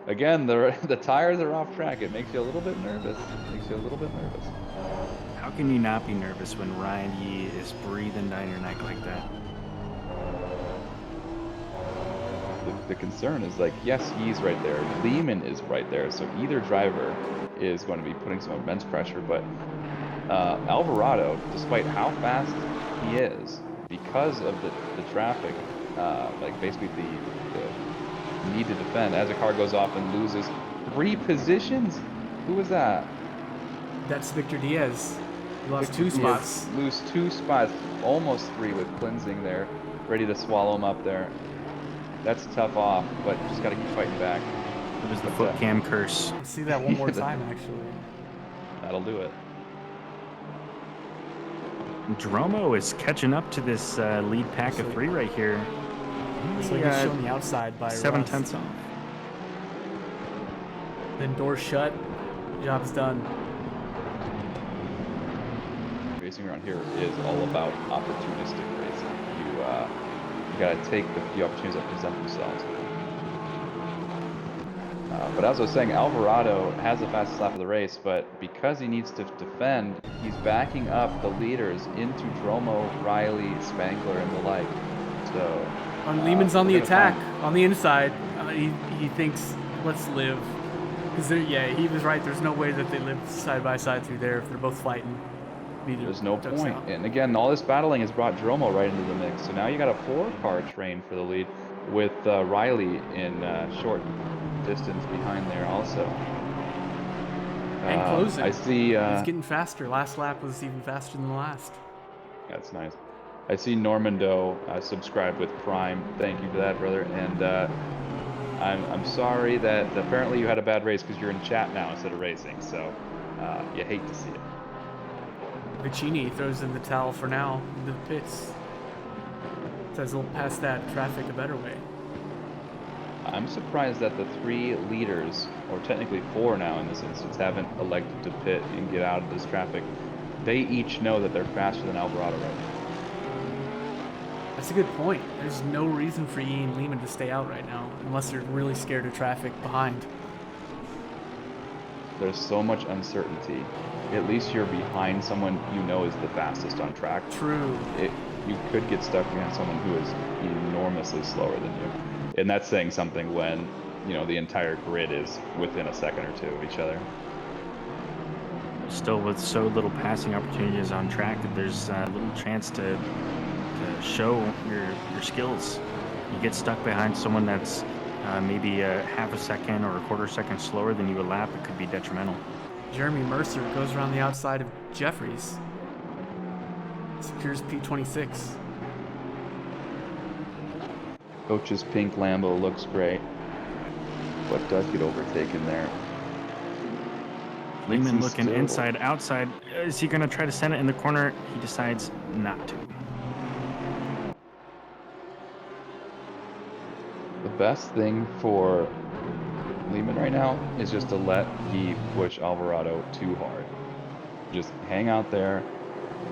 again, the tires are off track. It makes you a little bit nervous. How can you not be nervous when Ryan Yee is breathing down your neck like that? The concern is like, yes, he's right there. Lehman is right there. So either driver is going to be putting some immense pressure. But Alvarado, despite how fast he is, because of the traffic, like basically the need to defend, as a car goes off and loses 3 positions. Who was that? That's Victor Diaz. He lost Victor 2 Diaz spots. Lose 2 spots, almost 3 with cleansing there, ready to swallow him up there. That's tough off, but just got to keep fighting back. It was the foot cam curse. Let's see that one more time, actually. That'll do it. Dromo is catching up to this lead pack of 3 right here. So he gets shown the outside by 7 Rust. tenths off. Then doors shut. Job's done. Racing around here is all about opportunistic racing. You gotta take the few opportunities that present themselves. But as I was saying, Alvarado has the fastest lap of the race, but because he needs to defend, he's backing up the leaders into Dromo, Riley, Spangler, and the like. So Lehman's on the we're gonna attack, find- on the inside. He thinks, let's live. Because, yeah, he was right. There's no way that they live side by side through there if they're both fighting. There's no point. And again, all this battling has brought Dromo right into the mix. So now you got a 4-car train for the lead with Riley in short distance behind there also. And closing. I see... He's getting faster. Last lap was even faster than the last. That's nice. I see Normando subscribed with Prime. Thank you for that, brother. And I'm sorry that apparently you had a bad race because you're in chat now instead of racing. So you hate to see it. Vicini throws in the towel for now into the pits. Says he'll pass that traffic a better way. I'm surprised that the 3 leaders, or technically 4 now in this instance, haven't elected to pit and get out of this traffic. They each know that they're faster than Alvarado right now. That's a good point. There's no reason for Ian Lehman to stay out right now, unless they're really scared of traffic behind. There's so much uncertainty. At least you're behind someone you know is the fastest on track. True. You could get stuck behind someone who is enormously slower than you. And that's saying something when, you know, the entire grid is within a second or 2 of each other. Still, with so little passing opportunities on track, that there's little chance to show your skills. You get stuck behind someone that's maybe a half a second or a quarter second slower than you would lap, it could be detrimental. Jeremy Mercer goes around the outside of Jeffries. Secures P26. Coach's pink Lambo looks great, but does get overtaken there. Lehman He's looking still- inside, outside. Is he going to try to send it in the corner? He decides not to. The best thing for Lehman right now is just to let Guy push Alvarado too hard. Just hang out there.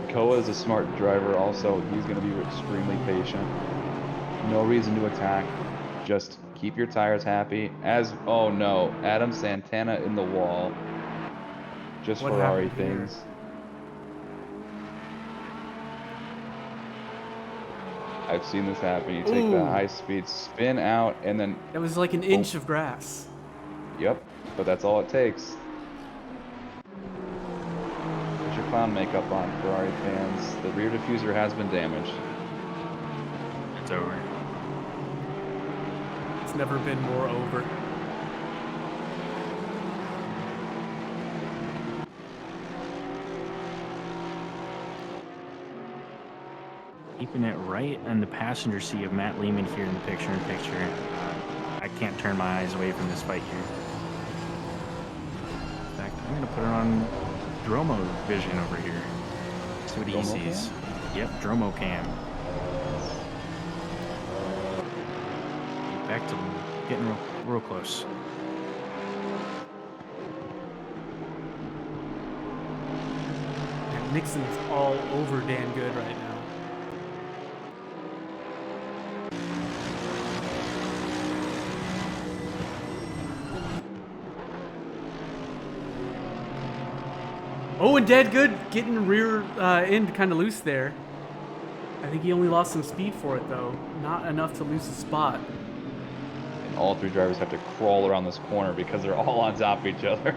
Koa is a smart driver also. He's going to be extremely patient. No reason to attack. Just keep your tires happy. Oh no, Adam Santana in the wall. Just What Ferrari happened here? things. I've seen this happen. You take the Ooh. high speed spin out and then, It was like an inch of grass. yep, but that's all it takes. Put your clown makeup on, Ferrari fans. The rear diffuser has been damaged. It's over. It's never been more over. Keeping it right in the passenger seat of Matt Lehman here in the picture-in-picture. I can't turn my eyes away from this fight here. In fact, I'm going to put it on Dromo vision over here. See what he Dromo sees. Yep, Dromo cam. Back to getting real close. And Nixon's all over Dan Good right now. Oh, and Dead Good getting rear end kind of loose there. I think he only lost some speed for it, though. Not enough to lose a spot. And all 3 drivers have to crawl around this corner because they're all on top of each other.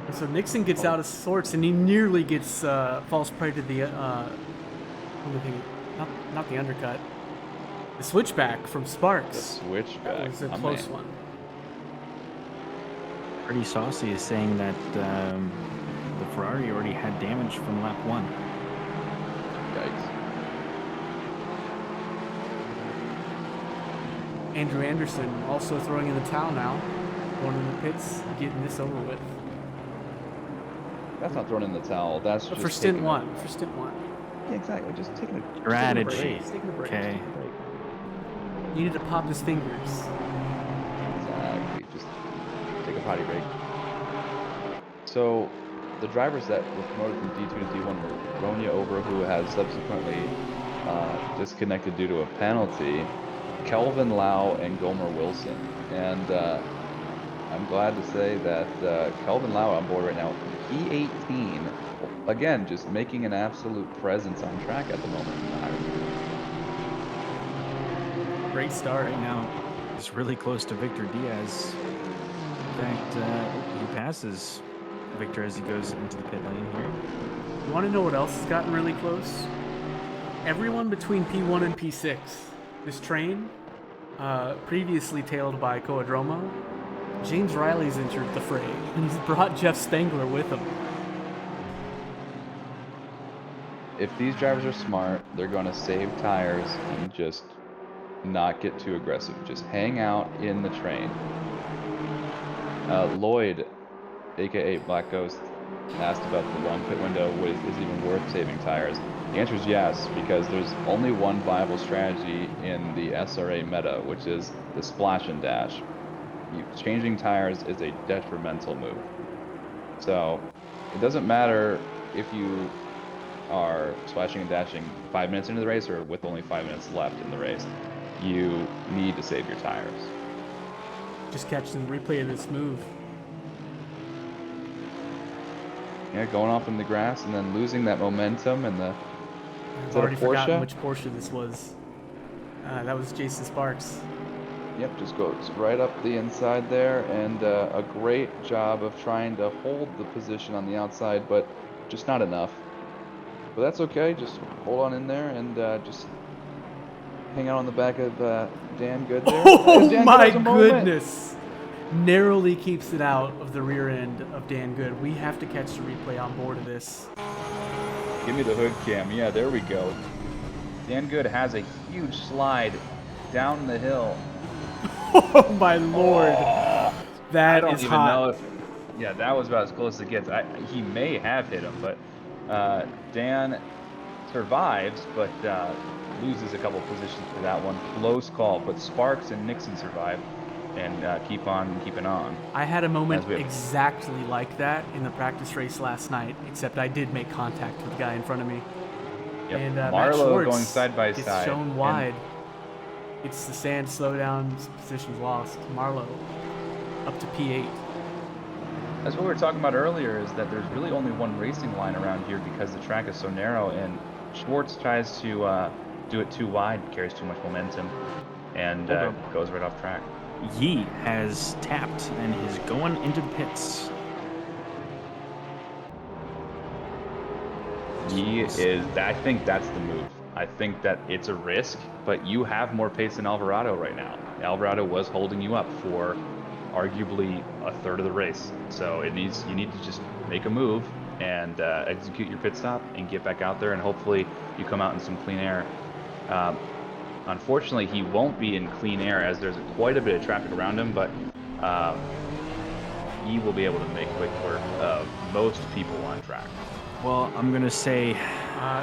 And so Nixon gets out of sorts, and he nearly gets falls prey to the not the undercut, the switchback from The Sparks. switchback. That was a My close man. one. Pretty Saucy is saying that the Ferrari already had damage from lap 1. Yikes. Andrew Anderson also throwing in the towel now, going in the pits, getting this over with. That's not throwing in the towel. That's But just for stint taking one, for stint one. Yeah, exactly. Just taking a Strategy. Just taking a break. Okay. You needed to pop his fingers. Exactly. Just take a potty break. So, the drivers that were promoted from D2 to D1 were Ronya Ober, who has subsequently disconnected due to a penalty, Kelvin Lau, and Gomer Wilson. And I'm glad to say that Kelvin Lau on board right now, P18, again, just making an absolute presence on track at the moment in the hybrid. Great start. Right now, he's really close to Victor Diaz. In fact, he passes Victor as he goes into the pit lane here. You want to know what else has gotten really close? Everyone between P1 and P6. This train, previously tailed by Coadromo, James Riley's entered the fray, and he's brought Jeff Stengler with him. If these drivers are smart, they're going to save tires and just not get too aggressive. Just hang out in the train. Lloyd, aka Black Ghost, asked about the long pit window. Is it even worth saving tires? The answer is yes, because there's only one viable strategy in the SRA meta, which is the splash and dash. Changing tires is a detrimental move. So it doesn't matter if you are splashing and dashing 5 minutes into the race or with only 5 minutes left in the race. You need to save your tires. Just catching the replay of this move. Yeah, going off in the grass and then losing that momentum and the. I've already forgotten which Porsche this was. That was Jason Sparks. Yep, just goes right up the inside there, and a great job of trying to hold the position on the outside, but just not enough. But that's okay, just hold on in there and just hang out on the back of Dan Good there. Oh Dan my Good has a moment. goodness! Narrowly keeps it out of the rear end of Dan Good. We have to catch the replay on board of this. Give me the hood cam. Yeah, there we go. Dan Good has a huge slide down the hill. Oh my lord! That is hot. I don't even know if. Yeah, that was about as close as it gets. He may have hit him, but Dan survives, but loses a couple positions for that one. Close call, but Sparks and Nixon survive and keep on keeping on. I had a moment exactly like that in the practice race last night, except I did make contact with the guy in front of me. Yep. And Matt Marlowe Schwartz going side by gets side. shown wide. It's the sand slowdown, positions lost. Marlowe up to P8. That's what we were talking about earlier, is that there's really only one racing line around here because the track is so narrow, and Schwartz tries to do it too wide, carries too much momentum, and goes right off track. Yi has tapped and is going into the pits. Yi is, I think that's the move. I think that it's a risk, but you have more pace than Alvarado right now. Alvarado was holding you up for arguably a third of the race. So you need to just make a move and execute your pit stop and get back out there, and hopefully you come out in some clean air. Unfortunately, he won't be in clean air as there's quite a bit of traffic around him, but he will be able to make quick work of most people on track. Well, I'm going to say...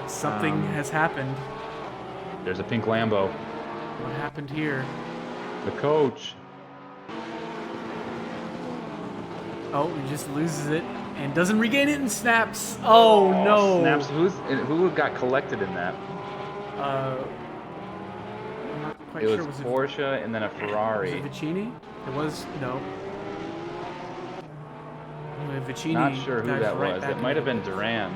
something has happened. There's a pink Lambo. What happened here? The coach. Oh, he just loses it and doesn't regain it and snaps. Oh, no. Snaps. Who got collected in that? I'm not quite It sure. was Porsche and then a Ferrari. Was it Vicini? It was, no. Vicini. Not sure who that right was. back It might have been Duran.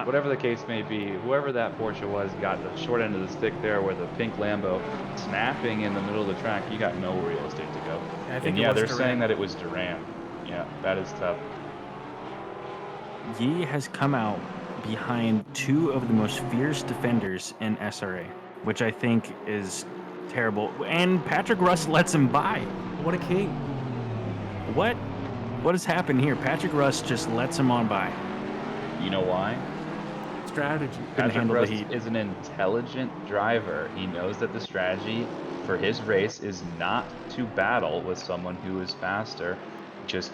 Whatever the case may be, whoever that Porsche was got the short end of the stick there, where the pink Lambo snapping in the middle of the track. You got no real estate to go. I think and they're Duran. saying that it was Duran. Yeah, that is tough. Yi has come out behind two of the most fierce defenders in SRA, which I think is terrible. And Patrick Russ lets him by. What a king. What has happened here? Patrick Russ just lets him on by. You know why? Strategy. Patrick Russ is an intelligent driver. He knows that the strategy for his race is not to battle with someone who is faster. Just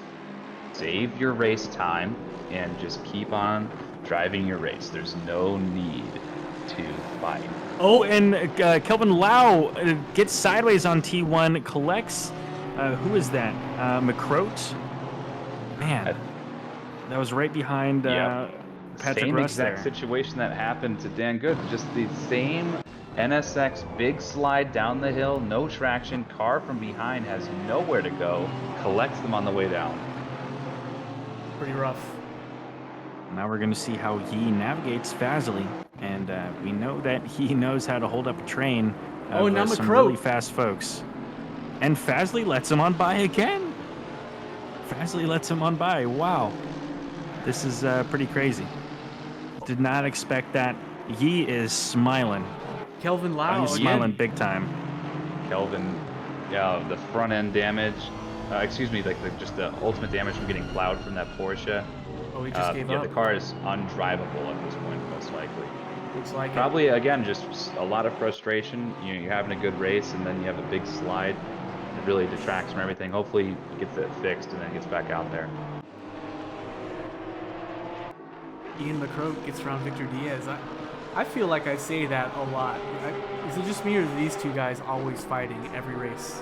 save your race time and just keep on driving your race. There's no need to fight. Oh, and Kelvin Lau gets sideways on T1, collects. Who is that? McCroat? Man, that was right behind Patrick Same Russ exact there. situation that happened to Dan Good. Just the same NSX big slide down the hill, no traction, car from behind has nowhere to go, collects them on the way down. Pretty rough. Now we're going to see how he navigates Fazley, and we know that he knows how to hold up a train of and now some McCroat. really fast folks. And Fazley lets him on by again. Fazley lets him on by. Wow. This is pretty crazy. Did not expect that. He is smiling. Kelvin Lau He's smiling big time. Kelvin, the front end damage, excuse me, like just the ultimate damage from getting plowed from that Porsche. Oh, he just gave up. The car is undrivable at this point, most likely. Looks like Probably, again, just a lot of frustration. You're having a good race, and then you have a big slide. It really detracts from everything. Hopefully, he gets that fixed and then gets back out there. Ian McCroat gets around Victor Diaz. I feel like I say that a lot. Is it just me, or are these two guys always fighting every race?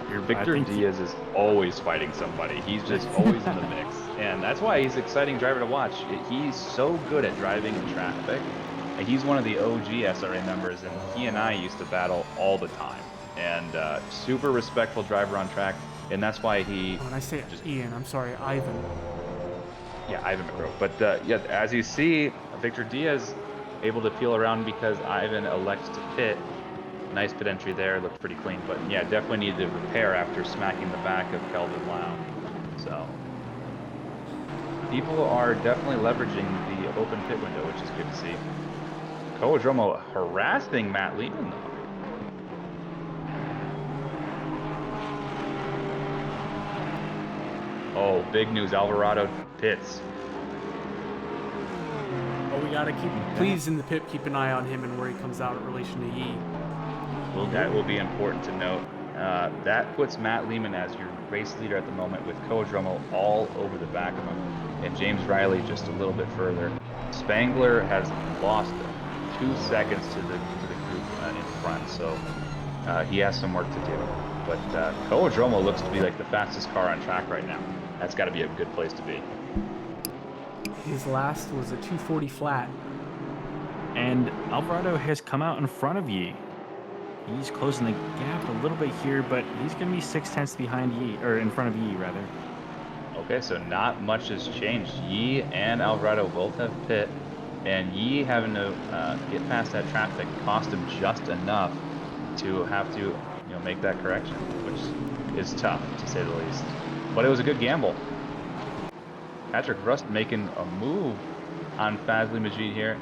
Victor Diaz is always fighting somebody. He's just always in the mix. And that's why he's an exciting driver to watch. He's so good at driving in traffic. And he's one of the OG SRA members, and he and I used to battle all the time. And super respectful driver on track. And that's why he... When I say Ian, I'm sorry, Ivan. Yeah, Ivan McCroat. But yeah, as you see, Victor Diaz able to peel around because Ivan elects to pit. Nice pit entry there, looked pretty clean. But yeah, definitely needed to repair after smacking the back of Kelvin Lau. So people are definitely leveraging the open pit window, which is good to see. Kowadromo harassing Matt Lehman though. Oh, big news, Alvarado pits. Oh, we gotta please in the pit, keep an eye on him and where he comes out in relation to Yi. Well, that will be important to note. That puts Matt Lehman as your race leader at the moment, with Kowadromo all over the back of him, and James Riley just a little bit further. Spangler has lost 2 seconds to the group in front, so he has some work to do. But Kowadromo looks to be like the fastest car on track right now. That's got to be a good place to be. His last was a 240 flat. And Alvarado has come out in front of Yi. He's closing the gap a little bit here, but he's going to be 6/10 behind Yi, or in front of Yi, rather. Okay, so not much has changed. Yi and Alvarado both have pit, and Yi having to get past that traffic cost him just enough to have to, make that correction, which is tough to say the least. But it was a good gamble. Patrick Rust making a move on Fazley Majid here.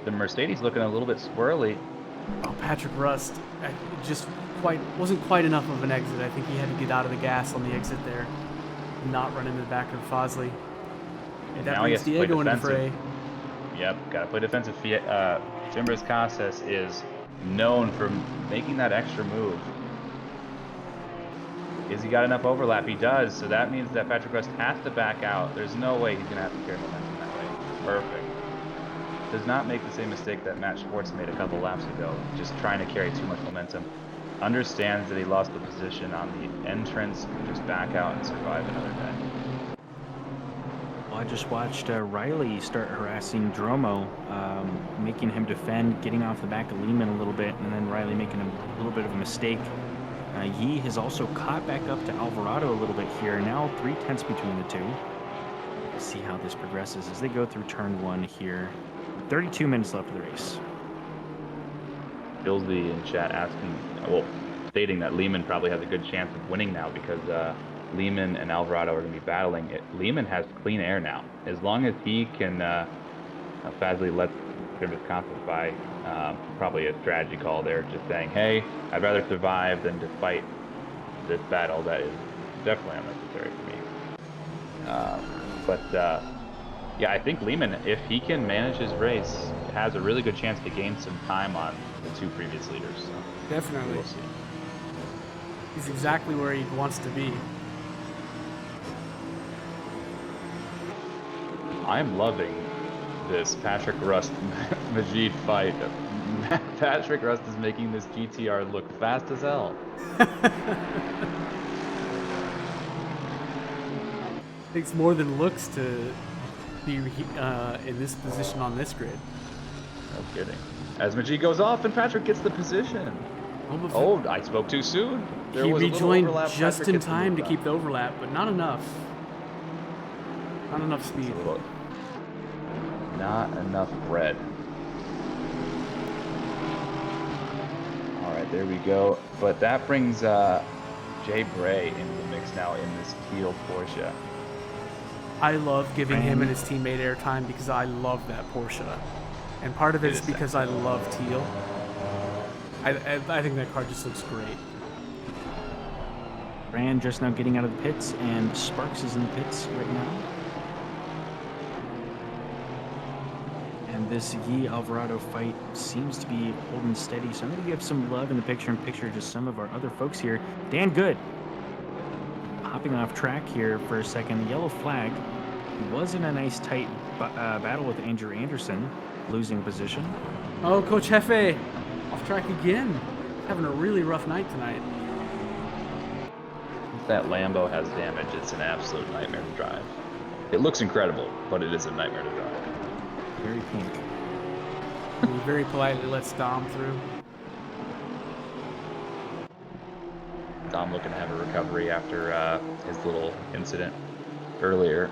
The Mercedes looking a little bit squirrely. Oh, Patrick Rust just wasn't quite enough of an exit. I think he had to get out of the gas on the exit there, not run into the back of Fazley. And that brings Diego into the fray. Yep, got to play defensive. Timbers Casas is known for making that extra move. Is he got enough overlap? He does, so that means that Patrick Rust has to back out. There's no way he's going to have to carry momentum that way. Perfect. Does not make the same mistake that Matt Schwartz made a couple laps ago, just trying to carry too much momentum. Understands that he lost the position on the entrance, just back out and survive another day. Well, I just watched Riley start harassing Dromo, making him defend, getting off the back of Lehman a little bit, and then Riley making a little bit of a mistake. Yi has also caught back up to Alvarado a little bit here. Now 3/10 between the two. Let's see how this progresses as they go through turn 1 here. 32 minutes left of the race. Billsy in chat stating that Lehman probably has a good chance of winning now because Lehman and Alvarado are going to be battling it. Lehman has clean air now. As long as he can, Fazley lets Timbers Casas by, probably a strategy call there, just saying, hey, I'd rather survive than to fight this battle that is definitely unnecessary for me. Yeah, I think Lehman, if he can manage his race, has a really good chance to gain some time on the 2 previous leaders. So Definitely. we'll see. He's exactly where he wants to be. I'm loving this Patrick Rust Majid fight. Patrick Rust is making this GTR look fast as hell. Takes more than looks to be in this position on this grid. No kidding. As Majid goes off and Patrick gets the position. Oh, I spoke too soon. There He was a little rejoined overlap. just Patrick in gets the time move to on. keep the overlap, but not enough. Not enough speed. Not enough bread. All right, there we go. But that brings Jay Bray into the mix now in this teal Porsche. I love giving him and his teammate airtime because I love that Porsche. And part of it is because I love teal. I think that car just looks great. Brand just now getting out of the pits, and Sparks is in the pits right now. And this Yi Alvarado fight seems to be holding steady, so I'm going to give some love in the picture-in-picture to some of our other folks here. Dan Good, hopping off track here for a second. Yellow flag. Was in a nice tight battle with Andrew Anderson, losing position. Oh, Coach Hefe, off track again. Having a really rough night tonight. If that Lambo has damage, it's an absolute nightmare to drive. It looks incredible, but it is a nightmare to drive. Very pink. He very politely lets Dom through. Dom looking to have a recovery after his little incident earlier.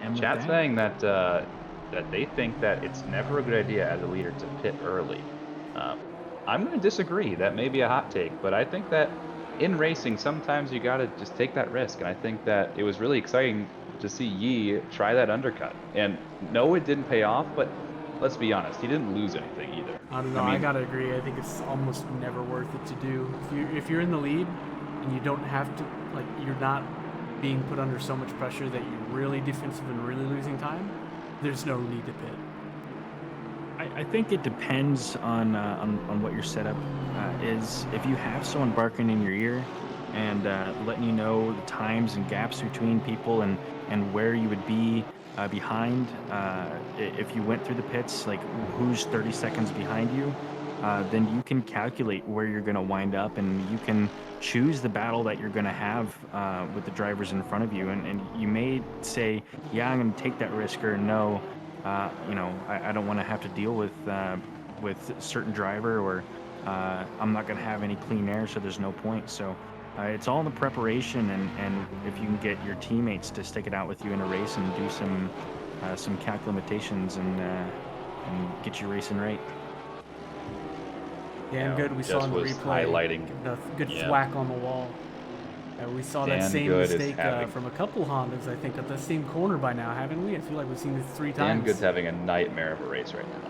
And Chat's saying that that they think that it's never a good idea as a leader to pit early. I'm going to disagree. That may be a hot take, but I think that in racing, sometimes you got to just take that risk. And I think that it was really exciting to see Yi try that undercut. And no, it didn't pay off, but let's be honest, he didn't lose anything either. I don't know. I gotta agree. I think it's almost never worth it to do. If you're in the lead and you don't have to, like, you're not being put under so much pressure that you're really defensive and really losing time, there's no need to pit. I think it depends on what your setup is. If you have someone barking in your ear and letting you know the times and gaps between people and where you would be behind, if you went through the pits, like who's 30 seconds behind you, then you can calculate where you're going to wind up, and you can choose the battle that you're going to have with the drivers in front of you. And you may say, yeah, I'm going to take that risk, or no, I don't want to have to deal with a certain driver, or I'm not going to have any clean air, so there's no point. So it's all in the preparation, and if you can get your teammates to stick it out with you in a race and do some calc limitations and get you racing right. Dan Good, we saw in the replay, highlighting a good thwack on the wall. We saw that same mistake from a couple Hondas, I think, at the same corner by now, haven't we? I feel like we've seen this 3 times. Dan Good's having a nightmare of a race right now.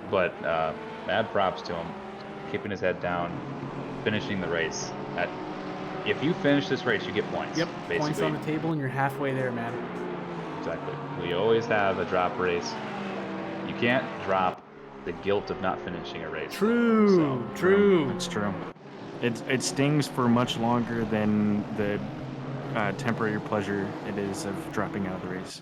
But mad props to him, keeping his head down, finishing the race. If you finish this race, you get points. Yep, basically. Points on the table, and you're halfway there, man. Exactly. We always have a drop race. You can't drop the guilt of not finishing a race. True. It's true. It stings for much longer than the temporary pleasure it is of dropping out of the race.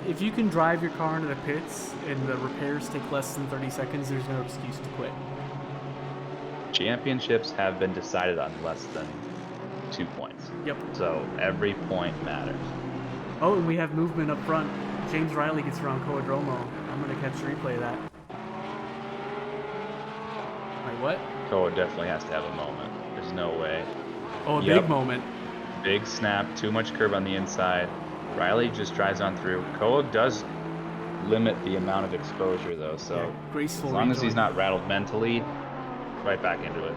If you can drive your car into the pits and the repairs take less than 30 seconds, there's no excuse to quit. Championships have been decided on less than 2 points. Yep. So every point matters. Oh, and we have movement up front. James Riley gets around Coadromo. I'm going to catch the replay of that. Wait, what? Koa definitely has to have a moment. There's no way. Oh, a big moment. Big snap, too much curve on the inside. Riley just drives on through. Koa does limit the amount of exposure, though, so yeah, graceful as long as rejoin. he's not rattled mentally, right back into it.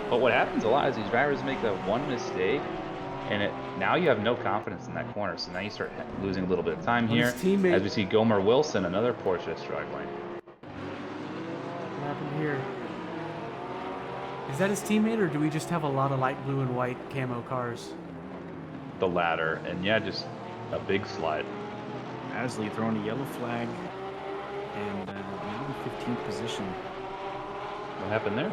But what happens a lot is these drivers make that one mistake, and now you have no confidence in that corner, so now you start losing a little bit of time here. As we see Gomer Wilson, another Porsche, struggling. What happened here? Is that his teammate, or do we just have a lot of light blue and white camo cars? The latter, and yeah, just a big slide. Asley throwing a yellow flag, and now in 15th position. What happened there?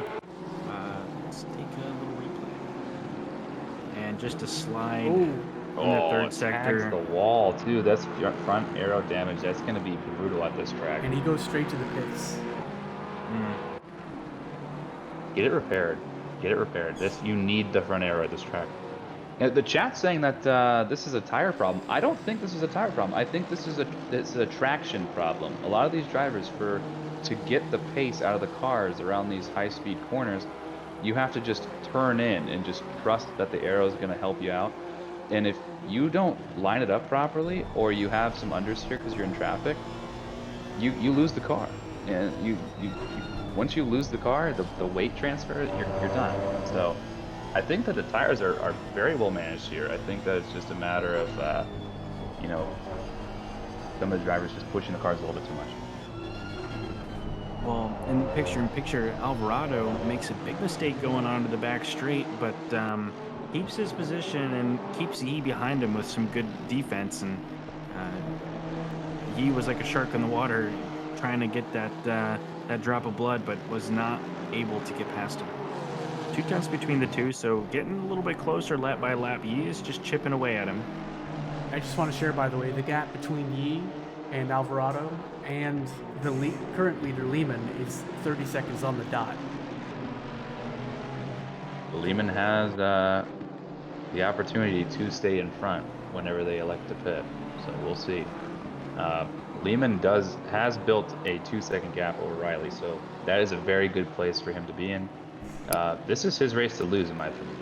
Let's take a little replay. And just a slide. Oh, in the Oh, third it tags sector. the wall too. That's front arrow damage. That's going to be brutal at this track. And he goes straight to the pits. Get it repaired. Get it repaired. You need the front arrow at this track. The chat's saying that this is a tire problem. I don't think this is a tire problem. I think this is a traction problem. A lot of these drivers, to get the pace out of the cars around these high-speed corners, you have to just turn in and just trust that the arrow is going to help you out. And if you don't line it up properly, or you have some understeer because you're in traffic, you lose the car. And once you lose the car, the weight transfer, you're done. So I think that the tires are very well managed here. I think that it's just a matter of some of the drivers just pushing the cars a little bit too much. Well, in picture, Alvarado makes a big mistake going onto the back straight, but keeps his position and keeps Yi behind him with some good defense. And Yi was like a shark in the water, trying to get that drop of blood, but was not able to get past him. 2 tenths between the two, so getting a little bit closer lap by lap. Yi is just chipping away at him. I just want to share, by the way, the gap between Yi and Alvarado and the current leader, Lehman, is 30 seconds on the dot. Lehman has the opportunity to stay in front whenever they elect to pit, so we'll see. Lehman has built a 2-second gap over Riley, so that is a very good place for him to be in. This is his race to lose, in my opinion.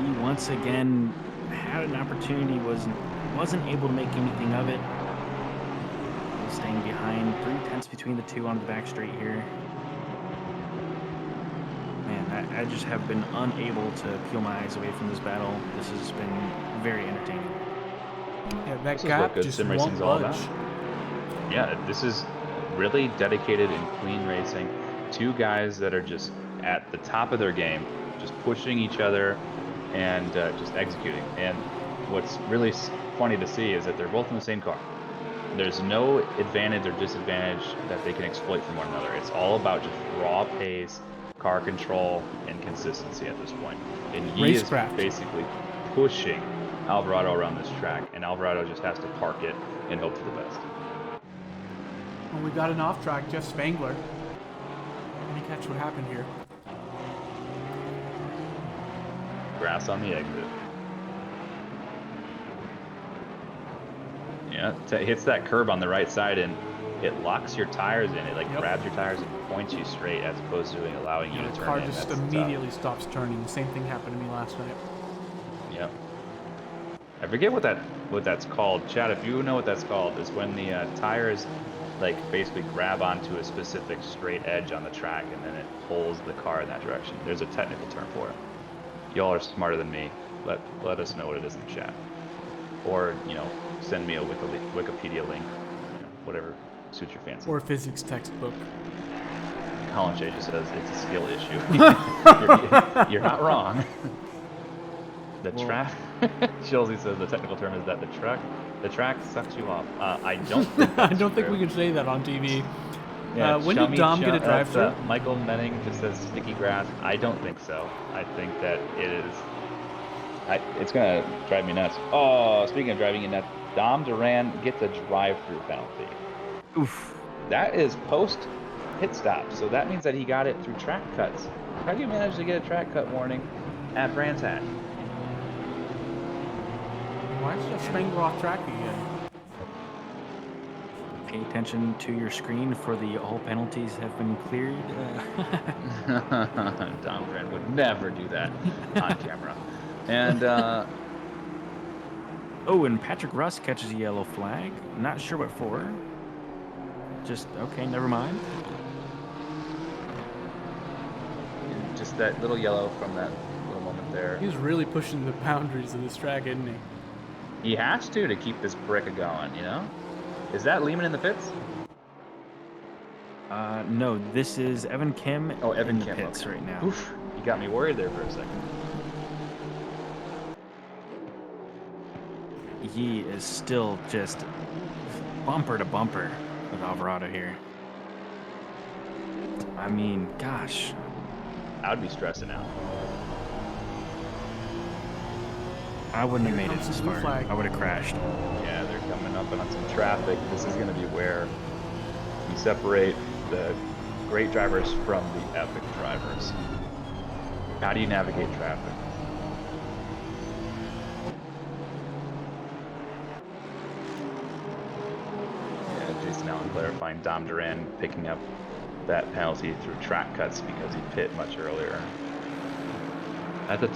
He once again had an opportunity, wasn't able to make anything of it. Staying behind, 3 tenths between the two on the back straight here. Man, I just have been unable to peel my eyes away from this battle. This has been very entertaining. Yeah, that This is gap what good just sim won't racing is all budge. about. Yeah, this is really dedicated and clean racing. 2 guys that are just at the top of their game, just pushing each other and just executing. And what's really funny to see is that they're both in the same car. There's no advantage or disadvantage that they can exploit from one another. It's all about just raw pace, car control, and consistency at this point. And Yi is basically pushing Alvarado around this track, and Alvarado just has to park it and hope for the best. Well, we got an off track, Jeff Spangler. Let me catch what happened here. Grass on the exit. Yeah, it hits that curb on the right side and it locks your tires in. It grabs your tires and points you straight as opposed to allowing you to turn in. The car just immediately stops turning. The same thing happened to me last night. Yep. I forget what that's called. Chad, if you know what that's called, is when the tires basically grab onto a specific straight edge on the track and then it pulls the car in that direction. There's a technical term for it. Y'all are smarter than me. Let us know what it is in the chat. Or, send me a Wikipedia link, whatever suits your fancy. Or a physics textbook. Colin J just says it's a skill issue. You're not wrong. The track. Chelsea says the technical term is that the track sucks you off. I don't think I don't think we can say that on TV. Yeah, when did Dom get a drive-through? Michael Menning just says sticky grass. I don't think so. I think that it is. It's gonna drive me nuts. Oh, speaking of driving you nuts, Dom Duran gets a drive-through penalty. Oof. That is post pit stop, so that means that he got it through track cuts. How do you manage to get a track cut warning at Brands Hatch? Why is Jeff Spangler off track again? Pay attention to your screen for all penalties have been cleared. Dom Duran would never do that on camera. And and Patrick Russ catches a yellow flag. Not sure what for. Just okay, never mind. Just that little yellow from that little moment there. He's really pushing the boundaries of this track, isn't he? He has to keep this brick going, Is that Lehman in the pits? No, this is Evan Kim. Oh, Evan in Kim the pits right now. Oof, you got me worried there for a second. He is still just bumper to bumper with Alvarado here. I mean, gosh, I would be stressing out. I wouldn't have Here made it comes this the blue far. flag. I would have crashed. Yeah, they're coming up on some traffic. This is going to be where you separate the great drivers from the epic drivers. How do you navigate traffic? Yeah, Jason Allen clarifying Dom Duran picking up that penalty through track cuts because he pit much earlier. That's a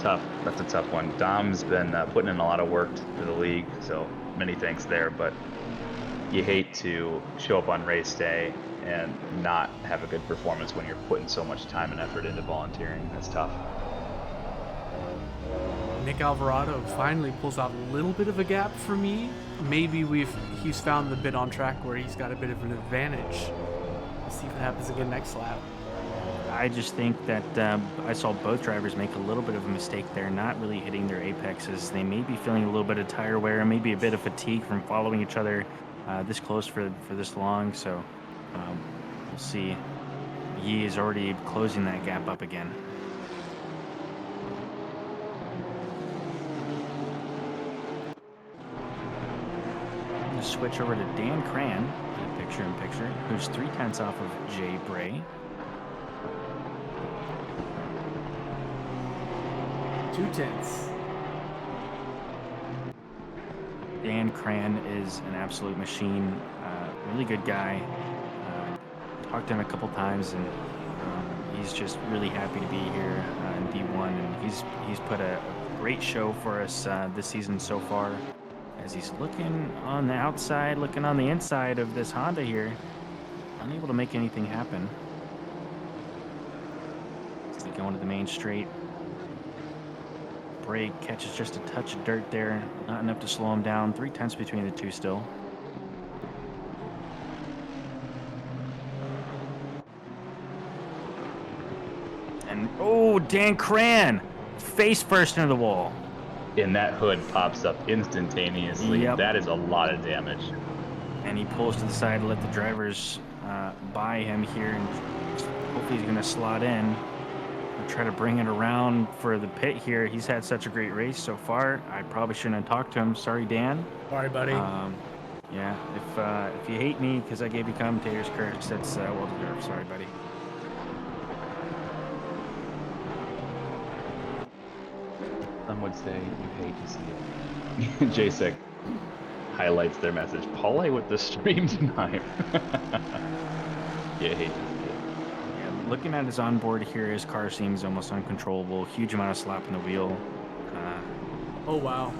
tough one. Dom's been putting in a lot of work for the league, so many thanks there, but you hate to show up on race day and not have a good performance when you're putting so much time and effort into volunteering. That's tough. Nick Alvarado finally pulls out a little bit of a gap for me. Maybe he's found the bit on track where he's got a bit of an advantage. Let's see what happens again next lap. I just think that I saw both drivers make a little bit of a mistake there, not really hitting their apexes. They may be feeling a little bit of tire wear, maybe a bit of fatigue from following each other this close for this long. So we'll see. Yi is already closing that gap up again. I'm going to switch over to Dan Cran, picture-in-picture, who's 3/10 off of Jay Bray. 2/10. Dan Cran is an absolute machine, really good guy. Talked to him a couple times, and he's just really happy to be here in D1, and he's put a great show for us this season so far. As he's looking on the outside, looking on the inside of this Honda here, unable to make anything happen. As they go into the main straight. Brake catches just a touch of dirt there, not enough to slow him down. 3/10 between the two still. And oh, Dan Cran, face first into the wall. And that hood pops up instantaneously. Yep. That is a lot of damage. And he pulls to the side to let the drivers by him here, and hopefully he's going to slot in. Try to bring it around for the pit here. He's had such a great race so far. I probably shouldn't have talked to him. Sorry, Dan. Sorry, buddy. Yeah, if you hate me because I gave you commentator's curse, that's well deserved. Sorry, buddy. Some would say you hate to see it. JSEC highlights their message. Paulie with the stream tonight. Yeah, hate to see it. Yeah, looking at his onboard here, his car seems almost uncontrollable. Huge amount of slap in the wheel. Oh, wow.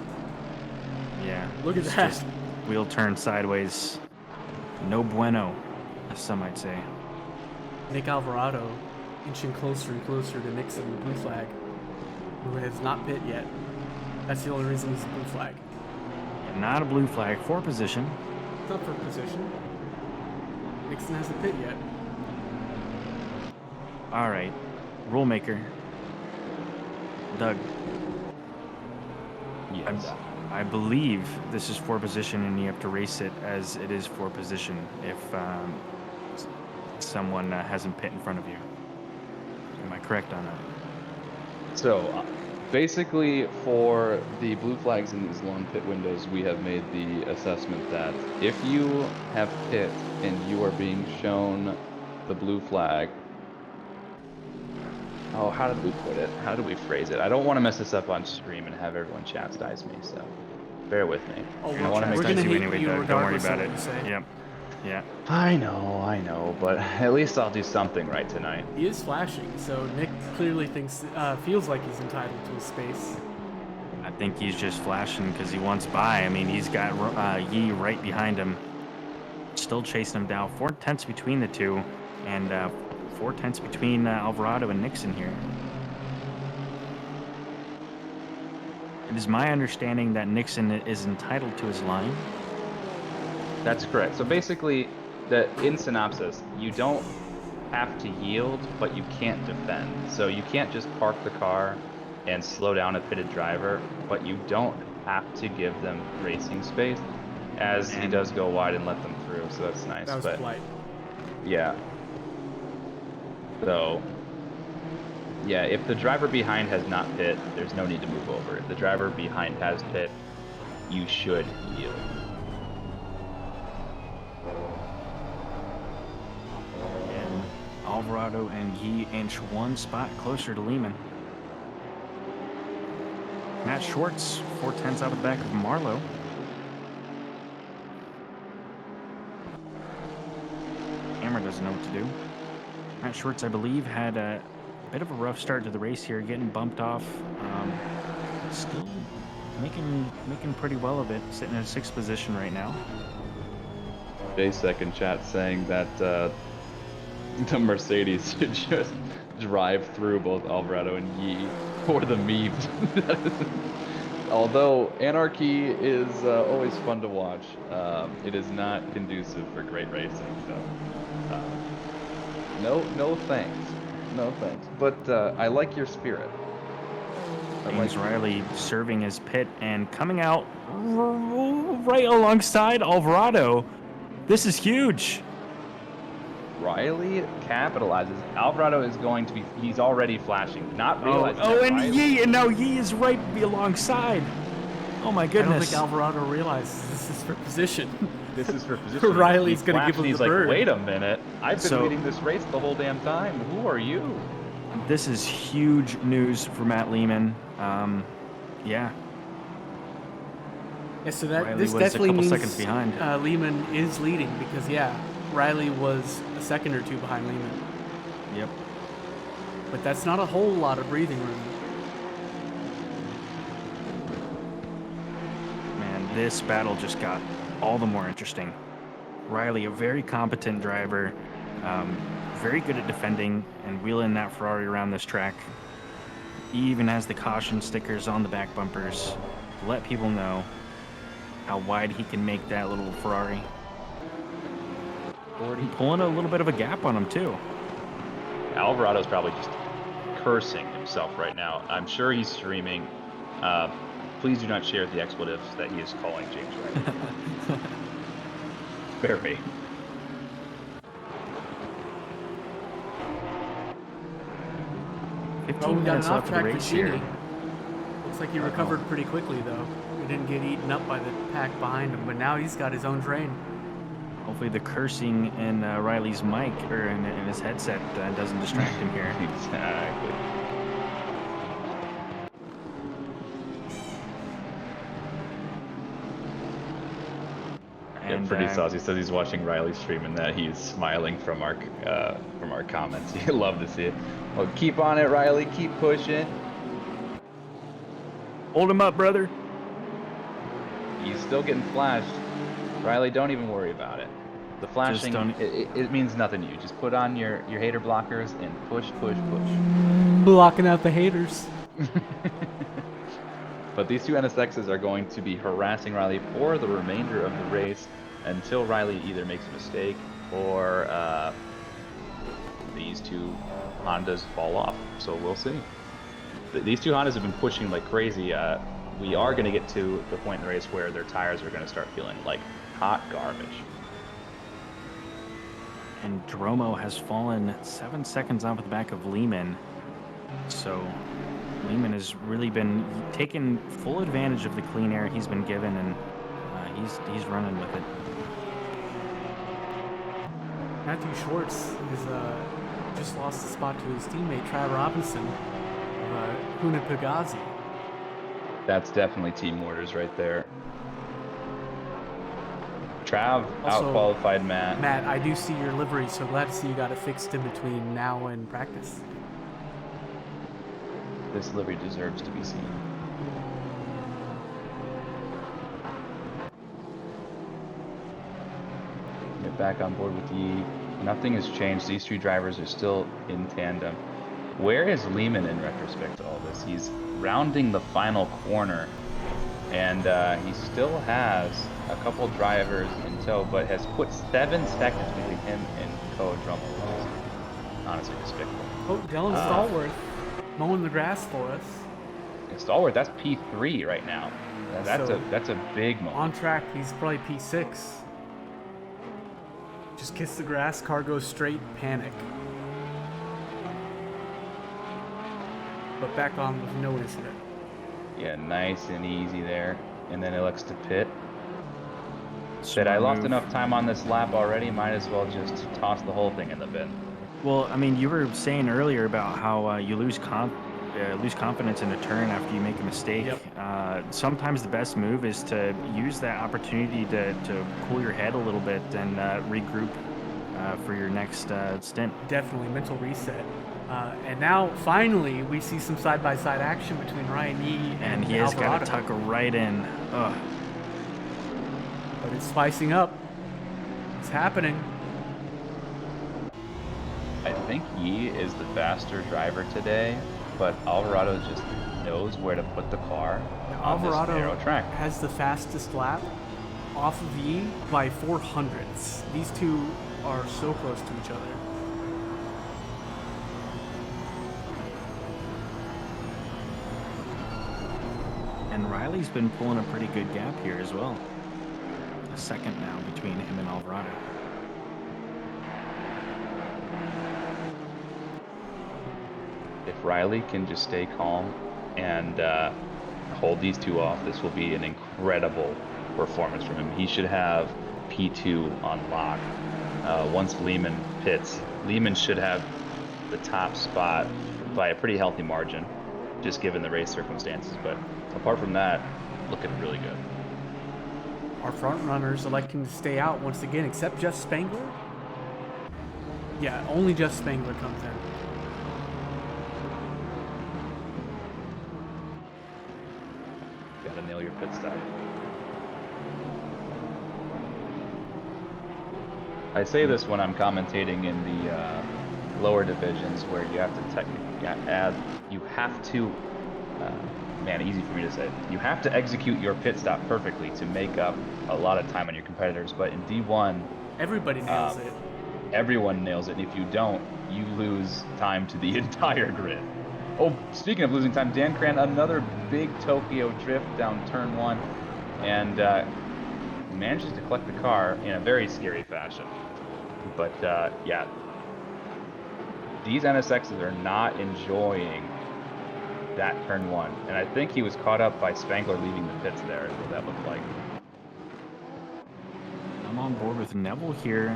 Yeah. Look at it's that. just wheel turned sideways. No bueno, as some might say. Nick Alvarado inching closer and closer to Nixon, the blue flag, who has not pit yet. That's the only reason he's a blue flag. Not a blue flag, for position. It's not for position. Nixon hasn't pit yet. All right, rule maker. Doug, Yes. I believe this is for position, and you have to race it as it is for position if someone hasn't pit in front of you. Am I correct on that? So, basically, for the blue flags in these lone pit windows, we have made the assessment that if you have pit and you are being shown the blue flag, oh, how did we put it? How do we phrase it? I don't want to mess this up on stream and have everyone chastise me, so bear with me. Oh, I want to make we're gonna you hate anyway, you Doug. Don't worry regardless about of it. what you say. Yep. Yeah. I know, but at least I'll do something right tonight. He is flashing, so Nick clearly feels like he's entitled to his space. I think he's just flashing because he wants by. I mean, he's got Yi right behind him, still chasing him down. 4/10 between the two, and 4/10 between Alvarado and Nixon here. It is my understanding that Nixon is entitled to his line. That's correct. So basically, in synopsis, you don't have to yield, but you can't defend. So you can't just park the car and slow down a pitted driver, but you don't have to give them racing space, as he does go wide and let them through. So that's nice. That was but polite. yeah. So Yeah, if the driver behind has not pit, there's no need to move over. If the driver behind has pit, you should yield. And Alvarado and Yi inch one spot closer to Lehman. Matt Schwartz, 4/10 out of the back of Marlowe. Hammer doesn't know what to do. Matt Schwartz, I believe, had a bit of a rough start to the race here, getting bumped off. Still making pretty well of it, sitting in a 6th position right now. JSec in chat saying that the Mercedes should just drive through both Alvarado and Yi for the memes. Although anarchy is always fun to watch, it is not conducive for great racing. So, no thanks, no thanks. But I like your spirit. James Riley serving his pit and coming out right alongside Alvarado. This is huge. Riley capitalizes. Alvarado is going to be, he's already flashing, not realizing. And Yi, and now Yi is right alongside. Oh my I goodness. don't think Alvarado realizes this is for position. This is for position. Riley's going to give him He's the like, bird. wait a minute. I've been leading this race the whole damn time. Who are you? This is huge news for Matt Lehman. Yeah. Yeah, so Riley this was a definitely couple means seconds behind. Lehman is leading because, yeah, Riley was a second or two behind Lehman. Yep. But that's not a whole lot of breathing room. Man, this battle just got all the more interesting. Riley, a very competent driver, very good at defending and wheeling that Ferrari around this track. He even has the caution stickers on the back bumpers to let people know how wide he can make that little Ferrari. Pulling a little bit of a gap on him too. Alvarado's probably just cursing himself right now. I'm sure he's streaming. Please do not share the expletives that he is calling James Riley. Spare me. Oh, we got an 15 minutes left of the off-track race here. Vicini. Looks like he recovered pretty quickly, though. He didn't get eaten up by the pack behind him, but now he's got his own train. Hopefully the cursing in Riley's mic or in his headset doesn't distract him here. Exactly. And, pretty saucy. Says he's watching Riley stream and that he's smiling from our comments. You love to see it. Well, keep on it, Riley. Keep pushing. Hold him up, brother. He's still getting flashed. Riley, don't even worry about it. The flashing, it means nothing to you. Just put on your hater blockers and push. Blocking out the haters. But these two NSXs are going to be harassing Riley for the remainder of the race until Riley either makes a mistake or these two Hondas fall off. So we'll see. These two Hondas have been pushing like crazy. We are going to get to the point in the race where their tires are going to start feeling like hot garbage. And Dromo has fallen 7 seconds off the back of Lehman. So Lehman has really been taking full advantage of the clean air he's been given, and he's running with it. Matthew Schwartz has just lost the spot to his teammate Trav Robinson of Huna Pagazzi. That's definitely team orders right there. Trav Also, out-qualified Matt. Matt, I do see your livery, so glad to see you got it fixed in between now and practice. This livery deserves to be seen. Get back on board with Yi. Nothing has changed. These three drivers are still in tandem. Where is Lehman in retrospect to all this? He's rounding the final corner, and he still has a couple drivers in tow, but has put 7 seconds between him and Ko Drummond. Honestly despicable. Oh, Dylan Stallworth mowing the grass for us. Stallworth, that's P3 right now. That's a big moment. On track, he's probably P6. Just kiss the grass, car goes straight, panic. but back on with no incident. Yeah, nice and easy there. And then elects to pit. Said, Smart I lost move. enough time on this lap already, might as well just toss the whole thing in the bin. Well, I mean, you were saying earlier about how you lose confidence in a turn after you make a mistake. Yep. Sometimes the best move is to use that opportunity to cool your head a little bit and regroup for your next stint. Definitely mental reset. And now, finally, we see some side-by-side action between Ryan Yee And he has Alvarado. got to tuck right in. Ugh. But it's spicing up. It's happening. I think Yi is the faster driver today, but Alvarado just knows where to put the car on this Alvarado narrow track. has the fastest lap off of Yee by 400ths. These two are so close to each other. And Riley's been pulling a pretty good gap here as well. A second now between him and Alvarado. If Riley can just stay calm and hold these two off, this will be an incredible performance from him. He should have P2 on lock. Once Lehman pits, Lehman should have the top spot by a pretty healthy margin, just given the race circumstances. But apart from that, looking really good. Our front runners electing to stay out once again, except Jeff Spangler. Yeah, only Jeff Spangler comes in. Gotta nail your pit stop. I say this when I'm commentating in the lower divisions, where you have to man, easy for me to say. You have to execute your pit stop perfectly to make up a lot of time on your competitors. But in D1, Everybody nails it. everyone nails it, and if you don't, you lose time to the entire grid. Oh, speaking of losing time, Dan Cran, another big Tokyo drift down turn 1, and manages to collect the car in a very scary fashion. But yeah, these NSXs are not enjoying that turn 1, and I think he was caught up by Spangler leaving the pits there, is what that looked like. I'm on board with Neville here.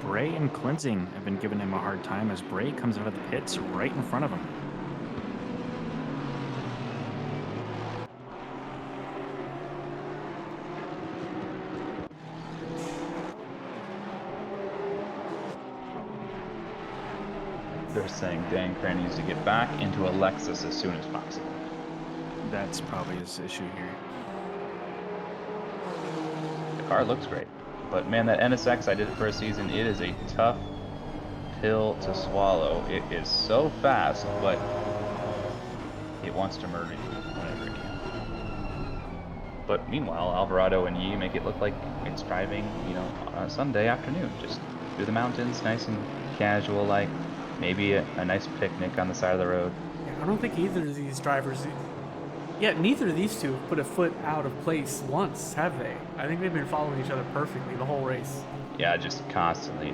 Bray and Cleansing have been giving him a hard time as Bray comes out of the pits right in front of him. They're saying Dan Cran needs to get back into a Lexus as soon as possible. That's probably his issue here. The car looks great, but man, that NSX, I did it for a season. It is a tough pill to swallow. It is so fast, but it wants to murder you whenever it can. But meanwhile, Alvarado and Yi make it look like it's driving, you know, on a Sunday afternoon, just through the mountains, nice and casual, like maybe a nice picnic on the side of the road. Yeah, I don't think either of these drivers. Yeah, neither of these two have put a foot out of place once, have they? I think they've been following each other perfectly the whole race. Yeah, just constantly.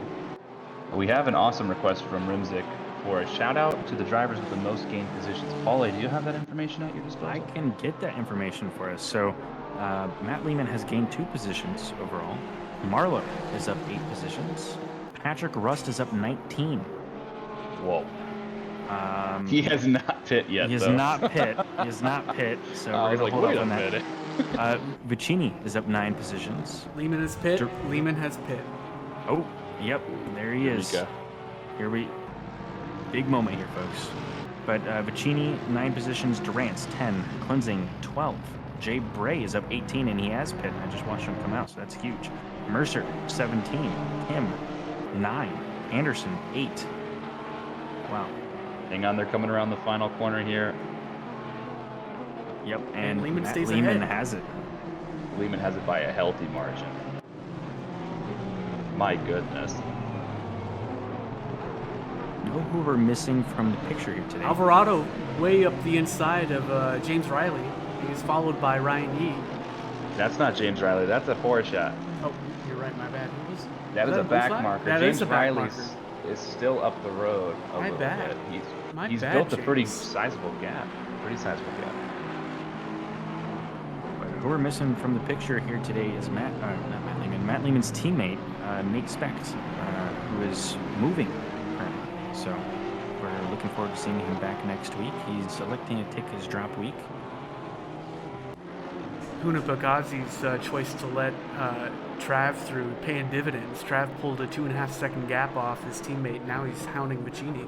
We have an awesome request from Rimzik for a shout out to the drivers with the most gained positions. Paulie, do you have that information at your disposal? I can get that information for us. So Matt Lehman has gained 2 positions overall. Marlowe is up 8 positions. Patrick Rust is up 19. Whoa. He has not pit yet, He is though. not pit. He is not pit. So I we're was going like, to hold wait up a on that. minute. Vicini is up 9 positions. Lehman has pit. Dr- Lehman has pit. Oh, yep, there he is. go. Big moment here, folks. But Vicini, 9 positions. Durant's 10. Cleansing, 12. Jay Bray is up 18, and he has pit. I just watched him come out, so that's huge. Mercer, 17. Kim, 9. Anderson, 8. Wow. Hang on, they're coming around the final corner here. Yep, and Lehman Matt stays Lehman ahead. has it. Lehman has it by a healthy margin. My goodness. You know who we're missing from the picture here today? Alvarado way up the inside of James Riley. He's followed by Ryan Yee. That's not James Riley. That's a Porsche. Oh, you're right. My bad. That is that a a blue back flag? marker. That James is a back Riley is still up the road a My little bad. bit. He's My He's bad, built a pretty James. sizable gap. Who we're missing from the picture here today is not Matt Lehman. Matt Lehman's teammate, Nate Specht, who is moving currently. So we're looking forward to seeing him back next week. He's electing to take his drop week. Huna Bagazi's choice to let Trav through paying dividends. Trav pulled a 2.5 second gap off his teammate. Now he's hounding Vicini.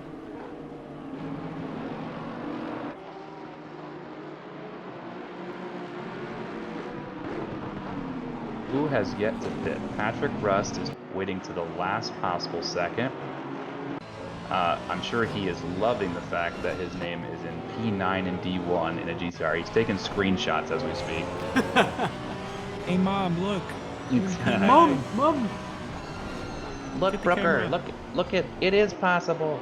Who has yet to pit? Patrick Rust is waiting to the last possible second. I'm sure he is loving the fact that his name is in P9 and D1 in a GCR. He's taking screenshots as we speak. Hey, Mom, look. Mom! Look, Brooker, look at, it is possible.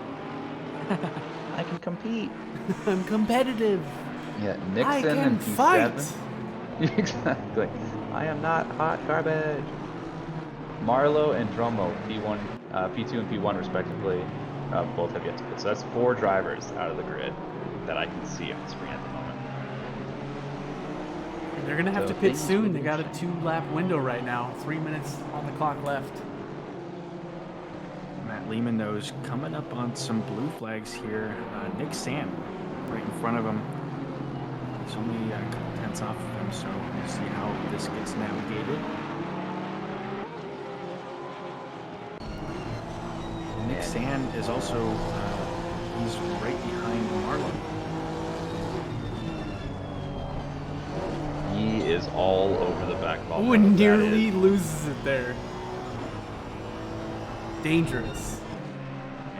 I can compete. I'm competitive. Yeah, I Nixon can and P7. fight. Exactly. I am not hot garbage. Marlowe and Dromo, P1, P2 and P1 respectively, both have yet to pit. So that's 4 drivers out of the grid that I can see on the screen at the moment. They're gonna have So to pit things soon. will They be got a 2-lap window right now. 3 minutes on the clock left. Matt Lehman, though, is coming up on some blue flags here. Nick Sand right in front of him. He's only a couple tenths off of him, so we'll see how this gets navigated. Nick Sand is also, he's right behind Marlon. He is all over the back ball. Ooh, and nearly loses it there. Dangerous.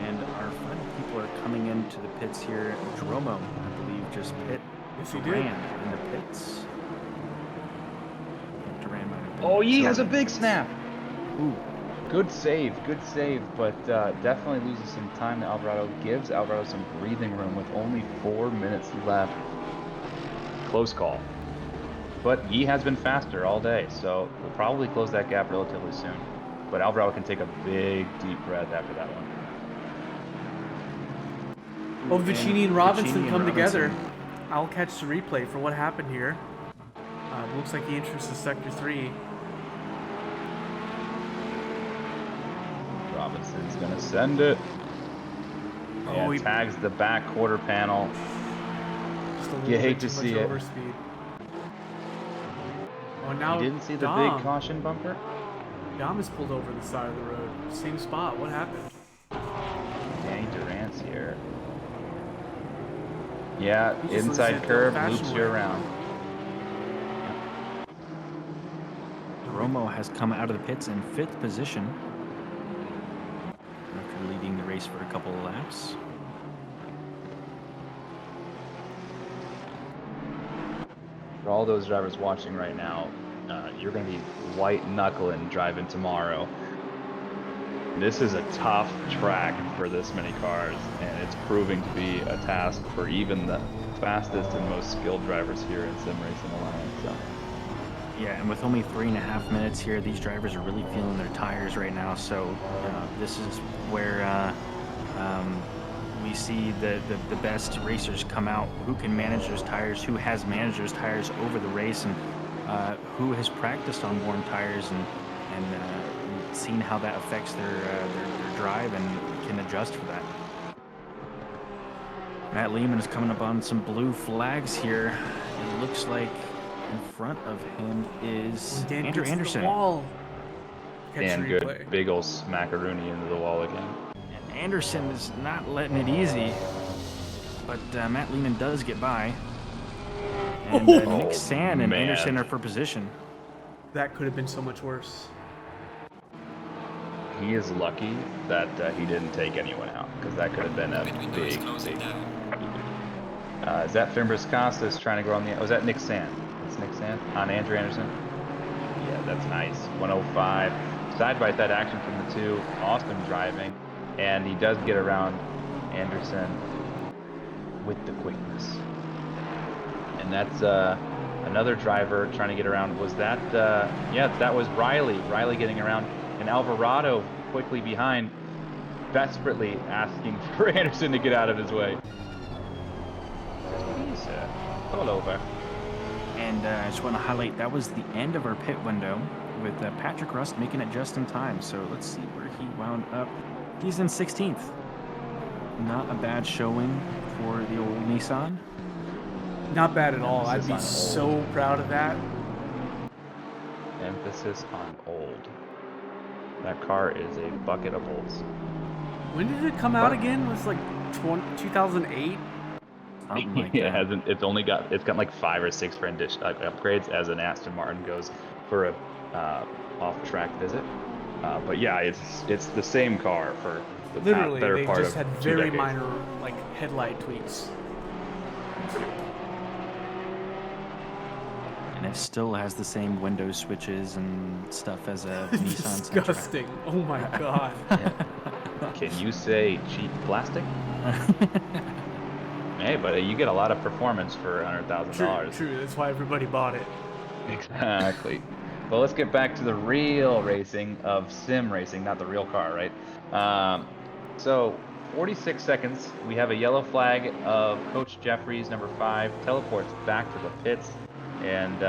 And our final people are coming into the pits here. Dromo, I believe, just pit. Yes, he did. Duran in the pits. Duran might have been Oh, he has a killed. big snap. Ooh. Good save, but definitely loses some time to Alvarado. Gives Alvarado some breathing room with only 4 minutes left. Close call. But he has been faster all day, so we'll probably close that gap relatively soon. But Alvarado can take a big, deep breath after that one. Oh, Vicini and Robinson Vicini come and together. Robinson. I'll catch the replay for what happened here. Looks like he enters the Sector 3. Robinson's gonna send it. Oh, he tags the back quarter panel. just a little You bit hate too to much see it. overspeed. Oh, now You didn't see the Dom. big caution bumper? Dom is pulled over the side of the road. Same spot. What happened? Danny Durant's here. Yeah, He just inside loses it the curve, old-fashioned loops you way. around. Romo has come out of the pits in 5th position after leading the race for a couple of laps. For all those drivers watching right now, you're going to be white knuckling driving tomorrow. This is a tough track for this many cars, and it's proving to be a task for even the fastest and most skilled drivers here in Sim Racing Alliance. So. Yeah, and with only 3.5 minutes here, these drivers are really feeling their tires right now. So this is where we see the best racers come out. Who can manage those tires? Who has managed those tires over the race, and who has practiced on worn tires and seen how that affects their drive and can adjust for that. Matt Lehman is coming up on some blue flags here. It looks like in front of him is Dan Andrew gets to the Anderson. wall. Catch And the good, replay. big ol' smackaroonie into the wall again. And Anderson is not letting it easy, but Matt Lehman does get by. And Nick Sand and man. Anderson are for position. That could have been so much worse. He is lucky that he didn't take anyone out, because that could have been a big. Is that Fimbres Costas trying to go on the... Oh, is that Nick Sand? That's Nick Sand on Andrew Anderson? Yeah, that's nice. 105. Side-by-side action from the two. Awesome driving. And he does get around Anderson with the quickness. And that's another driver trying to get around. Was that... yeah, that was Riley. Riley getting around. And Alvarado quickly behind, desperately asking for Anderson to get out of his way. you, sir. Pull over. And I just want to highlight that was the end of our pit window with Patrick Rust making it just in time. So let's see where he wound up. He's in 16th. Not a bad showing for the old Nissan. Not bad at all. I'd Emphasis be on so old. proud of that. Emphasis on old. That car is a bucket of bolts. When did it come out again? It was like 2008? Something like It that. hasn't. It's got like 5 or 6 rendition upgrades as an Aston Martin goes for a off-track visit. But yeah, it's the same car for the Literally, better they've part just of had 2 very decades. minor like headlight tweaks. And it still has the same window switches and stuff as a Nissan Sentra. Disgusting. Oh my god. Can you say cheap plastic? Hey, but you get a lot of performance for $100,000. True. That's why everybody bought it. Exactly. Well, let's get back to the real racing of sim racing, not the real car, right? So, 46 seconds. We have a yellow flag of Coach Jeffries, number 5, teleports back to the pits, and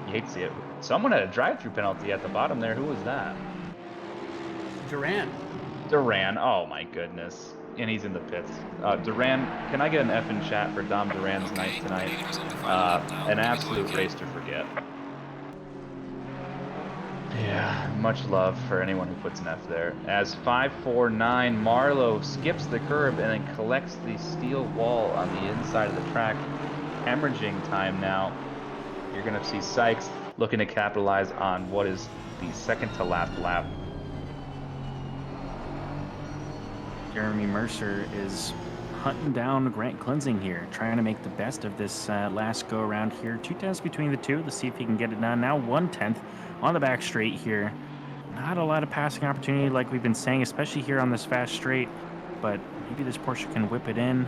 you hate to see it. Someone had a drive-through penalty at the bottom there. Who was that? Duran. Duran. Oh my goodness. And he's in the pits. Duran, can I get an F in chat for Dom Duran's night tonight? An absolute race to forget. Yeah, much love for anyone who puts an F there. As 549, Marlowe skips the curb and then collects the steel wall on the inside of the track. Hemorrhaging time now. You're going to see Sykes looking to capitalize on what is the second to last lap. Jeremy Mercer is hunting down Grant Cleansing here, trying to make the best of this last go around here. 2 tenths between the two. Let's see if he can get it done. Now 1 tenth on the back straight here. Not a lot of passing opportunity like we've been saying, especially here on this fast straight, but maybe this Porsche can whip it in.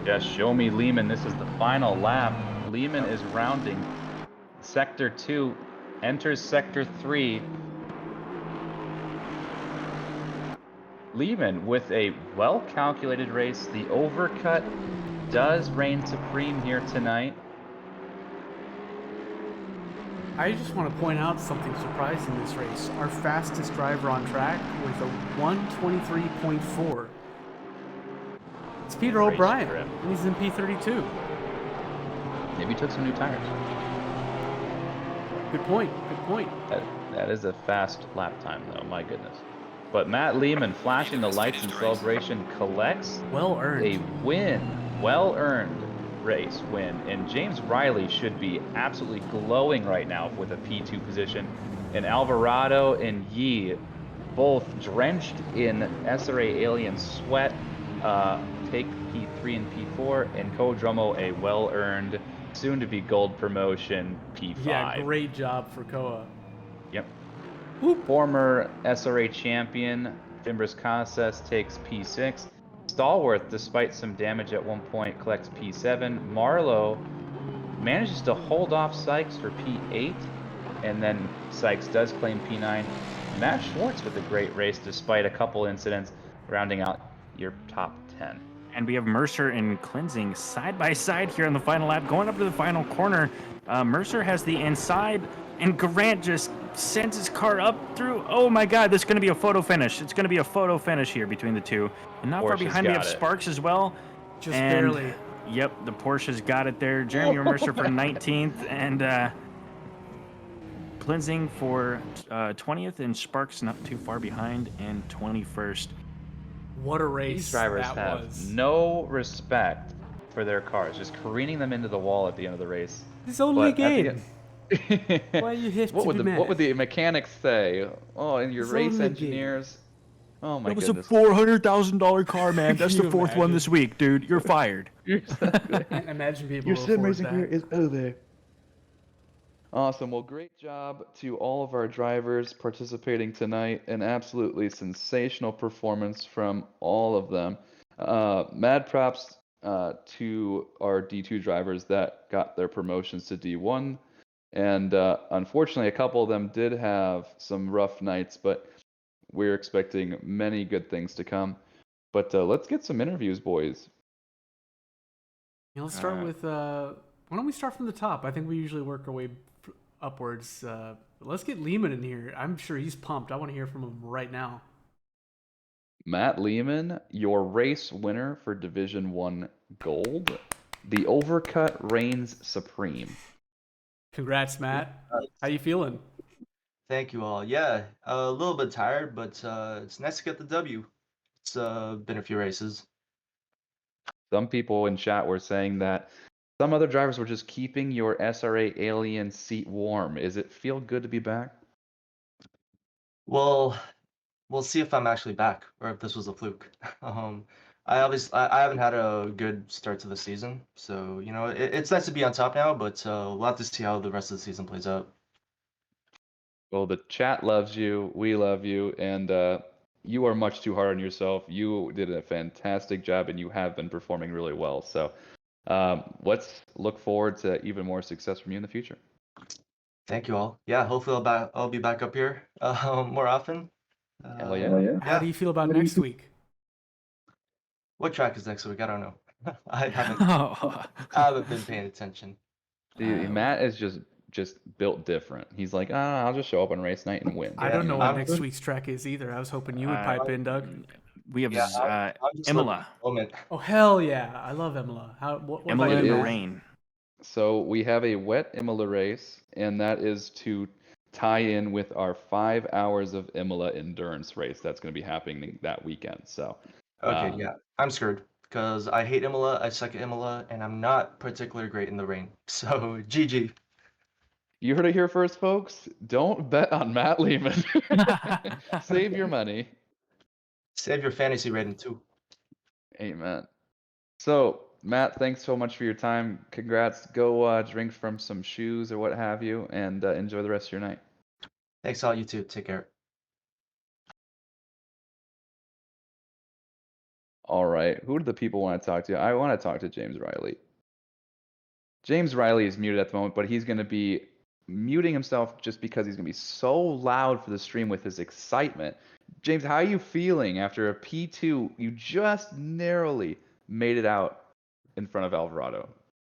Yeah, show me Lehman. This is the final lap. Lehman is rounding Sector 2, enters Sector 3. Lehman with a well-calculated race. The overcut does reign supreme here tonight. I just want to point out something surprising in this race. Our fastest driver on track with a 1:23.4. It's Peter Race O'Brien, trip. and he's in P32. Maybe took some new tires. Good point. Good point. That is a fast lap time, though. My goodness. But Matt Lehman, flashing the lights in celebration, collects Well earned. a win. Well-earned race win. And James Riley should be absolutely glowing right now with a P2 position. And Alvarado and Yee, both drenched in SRA Alien sweat, take P3 and P4. And Kodromo, a well-earned, soon-to-be gold promotion, P5. Yeah, great job for Koa. Yep. Whoop. Former SRA champion Fimbres Casas takes P6. Stallworth, despite some damage at one point, collects P7. Marlowe manages to hold off Sykes for P8, and then Sykes does claim P9. Matt Schwartz with a great race despite a couple incidents, rounding out your top 10. And we have Mercer and Cleansing side by side here on the final lap, going up to the final corner. Mercer has the inside, and Grant just sends his car up through. Oh my God, this is going to be a photo finish. It's going to be a photo finish here between the two. And not far Porsche's behind, we have got it. Sparks as well. Just And, barely. Yep, the Porsche's got it there. Jeremy Mercer for 19th, and Cleansing for 20th, and Sparks not too far behind in 21st. What a race These drivers that have was. no respect for their cars, just careening them into the wall at the end of the race. It's only a But at the game. Why you have what to would be the mad? what would the mechanics say? Oh, and your It's race only a game. engineers. Oh my That was goodness. a $400,000 car, man. That's Can the you fourth one imagine? this week, dude. You're fired. Can't imagine people Your who sim afford racing that. career is over. Awesome. Well, great job to all of our drivers participating tonight. An absolutely sensational performance from all of them. Mad props to our D2 drivers that got their promotions to D1. And unfortunately, a couple of them did have some rough nights, but we're expecting many good things to come. But let's get some interviews, boys. Let's start with. Why don't we start from the top? I think we usually work our way upwards. Let's get Lehman in here. I'm sure he's pumped. I want to hear from him right now. Matt Lehman, your race winner for Division 1 Gold. The overcut reigns supreme. Congrats, Matt. How you feeling? Thank you all. Yeah, a little bit tired, but it's nice to get the W. It's been a few races. Some people in chat were saying that some other drivers were just keeping your SRA alien seat warm. Is it feel good to be back? Well, we'll see if I'm actually back or if this was a fluke. I haven't had a good start to the season, so it's nice to be on top now, but we'll have to see how the rest of the season plays out. Well, the chat loves you, we love you, and you are much too hard on yourself. You did a fantastic job, and you have been performing really well. So let's look forward to even more success from you in the future. Thank you all. Yeah, hopefully I'll be back up here more often. Hell yeah. How do you feel about next week? What track is next week? I don't know. I Oh. haven't been paying attention. Matt is just built different. He's like, I'll just show up on race night and win. I don't know what next week's track is either. I was hoping you would pipe in, Doug. We have I'm just Imola. Moment. Oh hell yeah! I love Imola. What Imola about in you, the Matt? rain. So we have a wet Imola race, and that is to tie in with our 5 hours of Imola endurance race that's going to be happening that weekend. So Okay, yeah, I'm screwed because I hate Imola, I suck at Imola, and I'm not particularly great in the rain. So GG. you heard it here first, folks. Don't bet on Matt Lehman. Save your money. Save your fantasy rating too. Amen. So, Matt, thanks so much for your time. Congrats. Go drink from some shoes or what have you, and enjoy the rest of your night. Thanks all, you too. Take care. All right. Who do the people want to talk to? I want to talk to James Riley. James Riley is muted at the moment, but he's going to be muting himself just because he's going to be so loud for the stream with his excitement. James, how are you feeling after a P2? You just narrowly made it out in front of Alvarado.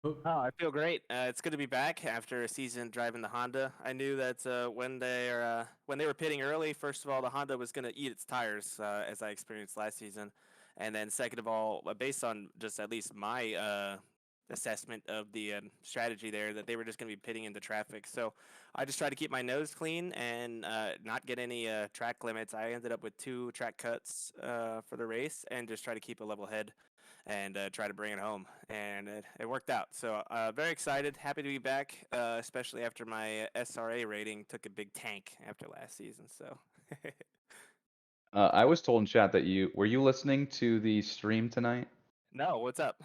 Oh, I feel great. It's good to be back after a season driving the Honda. I knew that when they were pitting early, first of all, the Honda was going to eat its tires, as I experienced last season, and then second of all, based on just at least my assessment of the strategy there, that they were just going to be pitting into traffic. So I just tried to keep my nose clean and not get any track limits. I ended up with 2 track cuts for the race and just try to keep a level head and try to bring it home, and it worked out. So very excited, happy to be back, especially after my SRA rating took a big tank after last season. So I was told in chat that were you listening to the stream tonight? no, what's up?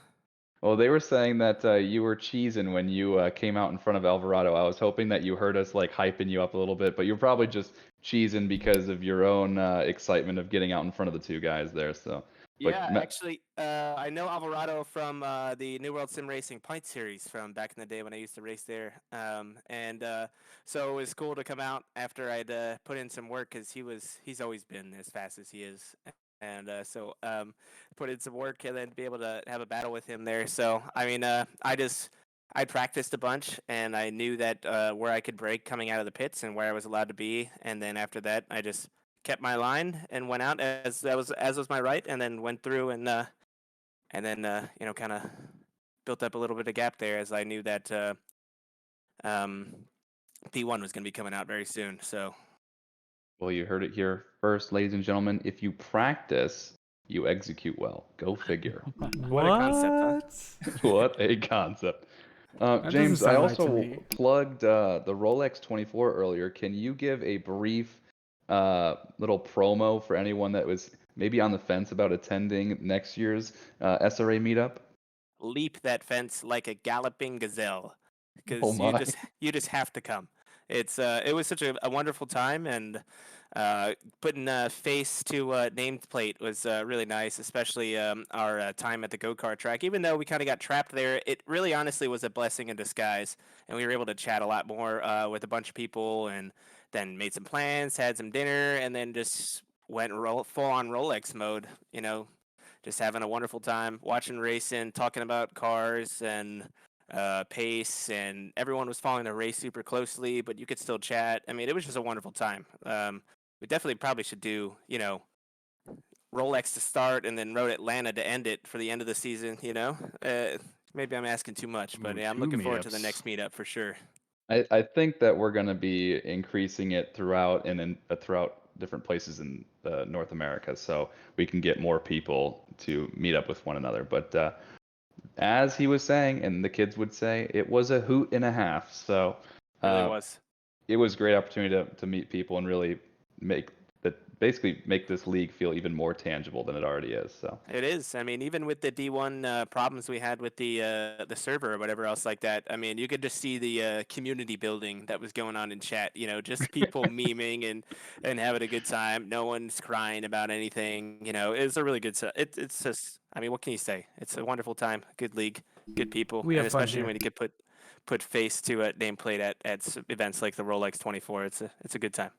Well, they were saying that you were cheesing when you came out in front of Alvarado. I was hoping that you heard us like hyping you up a little bit, but you're probably just cheesing because of your own excitement of getting out in front of the 2 guys there. So. Yeah, actually, I know Alvarado from the New World Sim Racing Point Series from back in the day when I used to race there. And so it was cool to come out after I'd put in some work because he's always been as fast as he is. And so put in some work and then be able to have a battle with him there. So, I mean, I practiced a bunch and I knew that where I could break coming out of the pits and where I was allowed to be. And then after that, I just kept my line and went out as was my right, and then went through and then kind of built up a little bit of gap there as I knew that P1 was going to be coming out very soon. So, well, you heard it here first, ladies and gentlemen. If you practice, you execute well. Go figure. What a concept, huh? What a concept. doesn't James, sound I right to also me. plugged the Rolex 24 earlier. Can you give a brief little promo for anyone that was maybe on the fence about attending next year's SRA meetup? Leap that fence like a galloping gazelle, because Oh you just have to come. It was such a wonderful time, and putting a face to nameplate was really nice, especially our time at the go-kart track. Even though we kind of got trapped there, it really honestly was a blessing in disguise, and we were able to chat a lot more with a bunch of people, and then made some plans, had some dinner, and then just went full on Rolex mode, just having a wonderful time watching racing, talking about cars and pace, and everyone was following the race super closely, but you could still chat. I mean, it was just a wonderful time. We definitely probably should do, Rolex to start and then Road Atlanta to end it for the end of the season. Maybe I'm asking too much, but Ooh, yeah, I'm 2 looking forward to the meetups. next meetup for sure. I think that we're going to be increasing it throughout throughout different places in North America, so we can get more people to meet up with one another. But as he was saying, and the kids would say, it was a hoot and a half. So Really was. it was a great opportunity to meet people and really basically make this league feel even more tangible than it already is. So It is. I mean, even with the D1 problems we had with the server or whatever else like that, I mean, you could just see the community building that was going on in chat. Just people memeing and having a good time. No one's crying about anything. It's a really good. It's just. I mean, what can you say? It's a wonderful time. Good league. Good people. We And have fun especially here. when you could put face to a nameplate at events like the Rolex 24. It's a good time.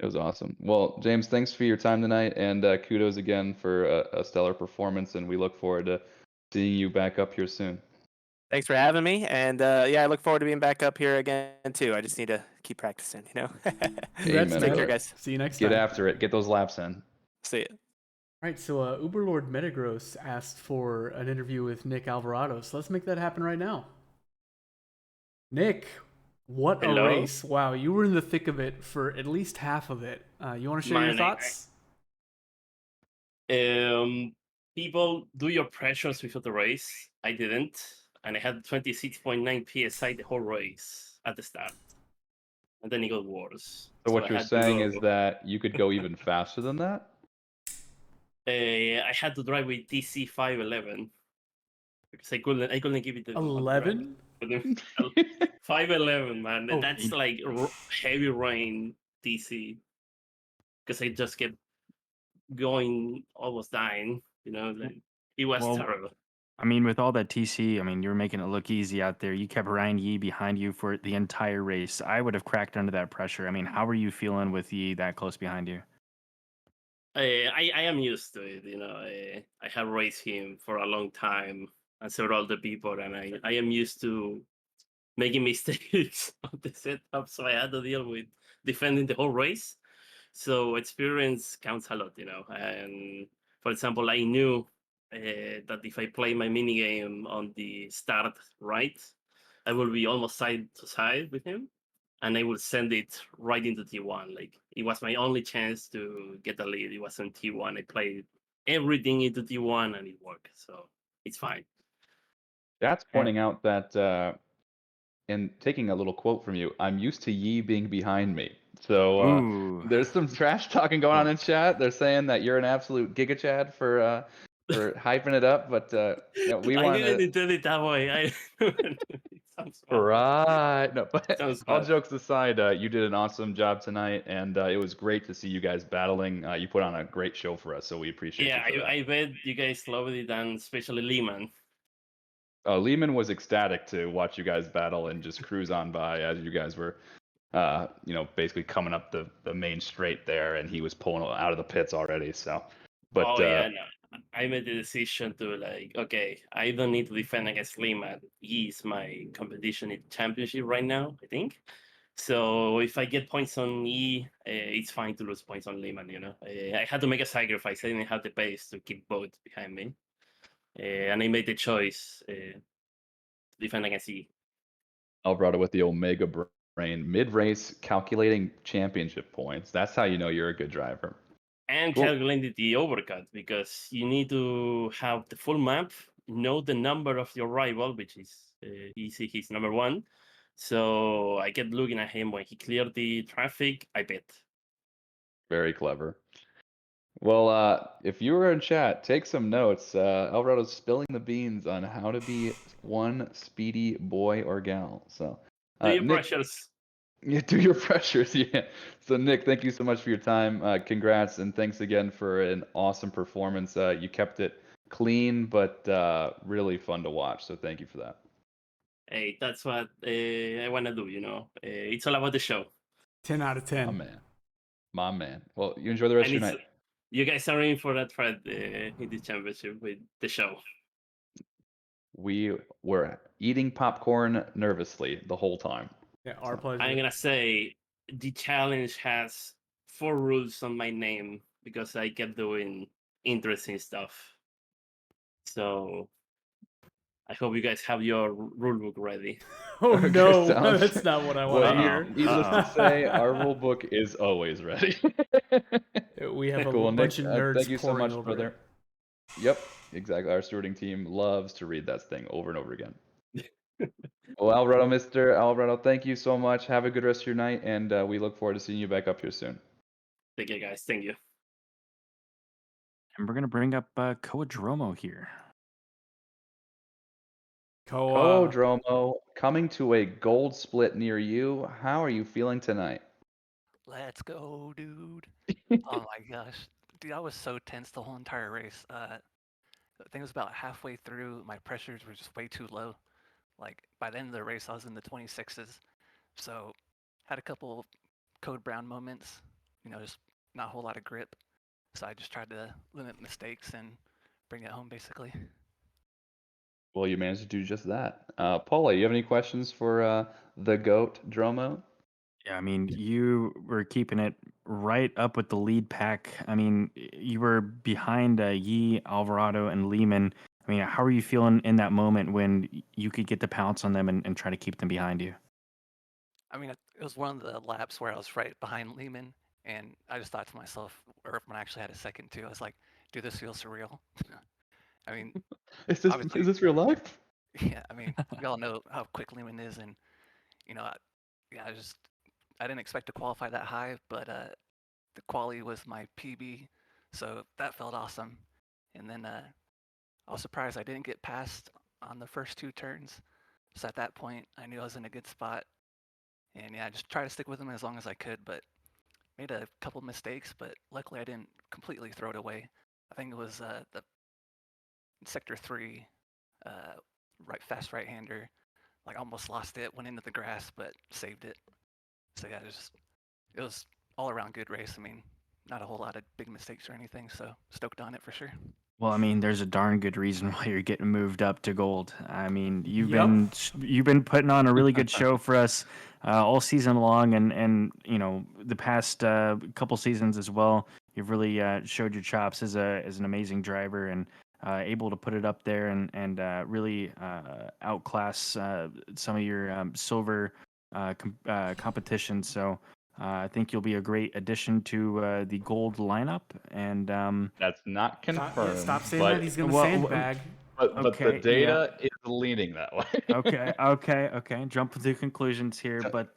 it was awesome. Well, James, thanks for your time tonight, and kudos again for a stellar performance. And we look forward to seeing you back up here soon. Thanks for having me, and I look forward to being back up here again too. I just need to keep practicing, Congrats, Amen, Take man. care, brother. guys. See you next Get time. after it. Get those laps in. See ya. All right, so Uberlord Metagross asked for an interview with Nick Alvarado, so let's make that happen right now. Nick, what a Hello? race. Wow, you were in the thick of it for at least half of it. You want to share your Man, thoughts? People do your pressures before the race. I didn't, and I had 26.9 psi the whole race at the start, and then it got worse. So what I you're had to saying go. is that you could go even faster than that? I had to drive with DC 511 because I couldn't give it the 11? 511, man. Oh, That's like heavy rain DC because I just kept going, almost dying. Like, it was Well, terrible. I mean, with all that TC, I mean, you're making it look easy out there. You kept Ryan Yee behind you for the entire race. I would have cracked under that pressure. I mean, how are you feeling with Yee that close behind you? I am used to it. I have raced him for a long time and several other people, and I am used to making mistakes on the setup. So I had to deal with defending the whole race. So experience counts a lot, And for example, I knew that if I play my mini game on the start right, I will be almost side to side with him, and I will send it right into T1. Like, it was my only chance to get the lead. It was on T1. I played everything into T1 and it worked. So it's fine. That's pointing out that, and taking a little quote from you, I'm used to Yi being behind me. So Ooh. there's some trash talking going on in chat. They're saying that you're an absolute giga chad for hyping it up, but we I want didn't to. intend it that way. It sounds bad. Right. No, but Sounds all bad. jokes aside, you did an awesome job tonight, and it was great to see you guys battling. You put on a great show for us, so we appreciate Yeah, you for that. I bet you guys loved it, and especially Lehman. Lehman was ecstatic to watch you guys battle and just cruise on by as you guys were, basically coming up the main straight there, and he was pulling out of the pits already. So, but No. I made the decision to okay, I don't need to defend against Lehman. He's my competition in championship right now, I think. So if I get points on E, it's fine to lose points on Lehman. I had to make a sacrifice. I didn't have the pace to keep both behind me, and I made the choice to defend against E. Alvarado with the Omega brain, mid-race calculating championship points. That's how you know you're a good driver. And Cool. calculating the overcut, because you need to have the full map, know the number of your rival, which is he's number one. So I kept looking at him when he cleared the traffic. I bet. Very clever. Well, if you were in chat, take some notes. Alvarado's spilling the beans on how to be one speedy boy or gal. So, Do your Nick, pressures. yeah, do your pressures. Yeah. So, Nick, thank you so much for your time. Congrats, and thanks again for an awesome performance. You kept it clean, but really fun to watch. So, thank you for that. Hey, that's what I want to do. It's all about the show. 10 out of 10. My man. Well, you enjoy the rest of your And night. you guys are in for that fight in the championship with the show. We were eating popcorn nervously the whole time. Yeah, our pleasure. I'm gonna say the challenge has 4 rules on my name because I kept doing interesting stuff. So I hope you guys have your rulebook ready. Oh Okay, no, sounds- that's not what I want Well, to hear. needless to say, our rule book is always ready. We have a Cool, bunch Nick. of nerds Thank you so poring much, over brother. it. Yep, exactly. Our stewarding team loves to read that thing over and over again. Well, Mr. Alvarado, thank you so much. Have a good rest of your night, and we look forward to seeing you back up here soon. Thank you, guys. Thank you. And we're gonna bring up Koadromo here. Koadromo, coming to a gold split near you. How are you feeling tonight? Let's go, dude. Oh my gosh. Dude, I was so tense the whole entire race. I think it was about halfway through, my pressures were just way too low. Like by the end of the race, I was in the 26s. So had a couple code brown moments, just not a whole lot of grip. So I just tried to limit mistakes and bring it home basically. Well, you managed to do just that. Paula, you have any questions for the GOAT, Dromo? Yeah, I mean, you were keeping it right up with the lead pack. I mean, you were behind Yi, Alvarado, and Lehman. I mean, how are you feeling in that moment when you could get the pounce on them and try to keep them behind you? I mean, it was one of the laps where I was right behind Lehman, and I just thought to myself, or when I actually had a second too, I was like, dude, this feels surreal. I mean, Is obviously, this real life? yeah, I mean, we all know how quick Lehman is, and I didn't expect to qualify that high, but the quali was my PB, so that felt awesome. And then I was surprised I didn't get past on the first 2 turns. So at that point, I knew I was in a good spot, and yeah, I just tried to stick with him as long as I could, but made a couple mistakes, but luckily I didn't completely throw it away. I think it was the sector 3 fast right-hander, like almost lost it, went into the grass, but saved it. So yeah, it was all around good race. I mean, not a whole lot of big mistakes or anything, so stoked on it for sure. Well, I mean, there's a darn good reason why you're getting moved up to gold. I mean, you've Yup. been putting on a really good show for us all season long, and the past couple seasons as well. You've really showed your chops as an amazing driver and able to put it up there and really outclass some of your silver competition. So. I think you'll be a great addition to the gold lineup, and That's not confirmed. Stop saying but, that. He's going to Well, sandbag. But the okay, data is leaning that way. okay. Jump to conclusions here, but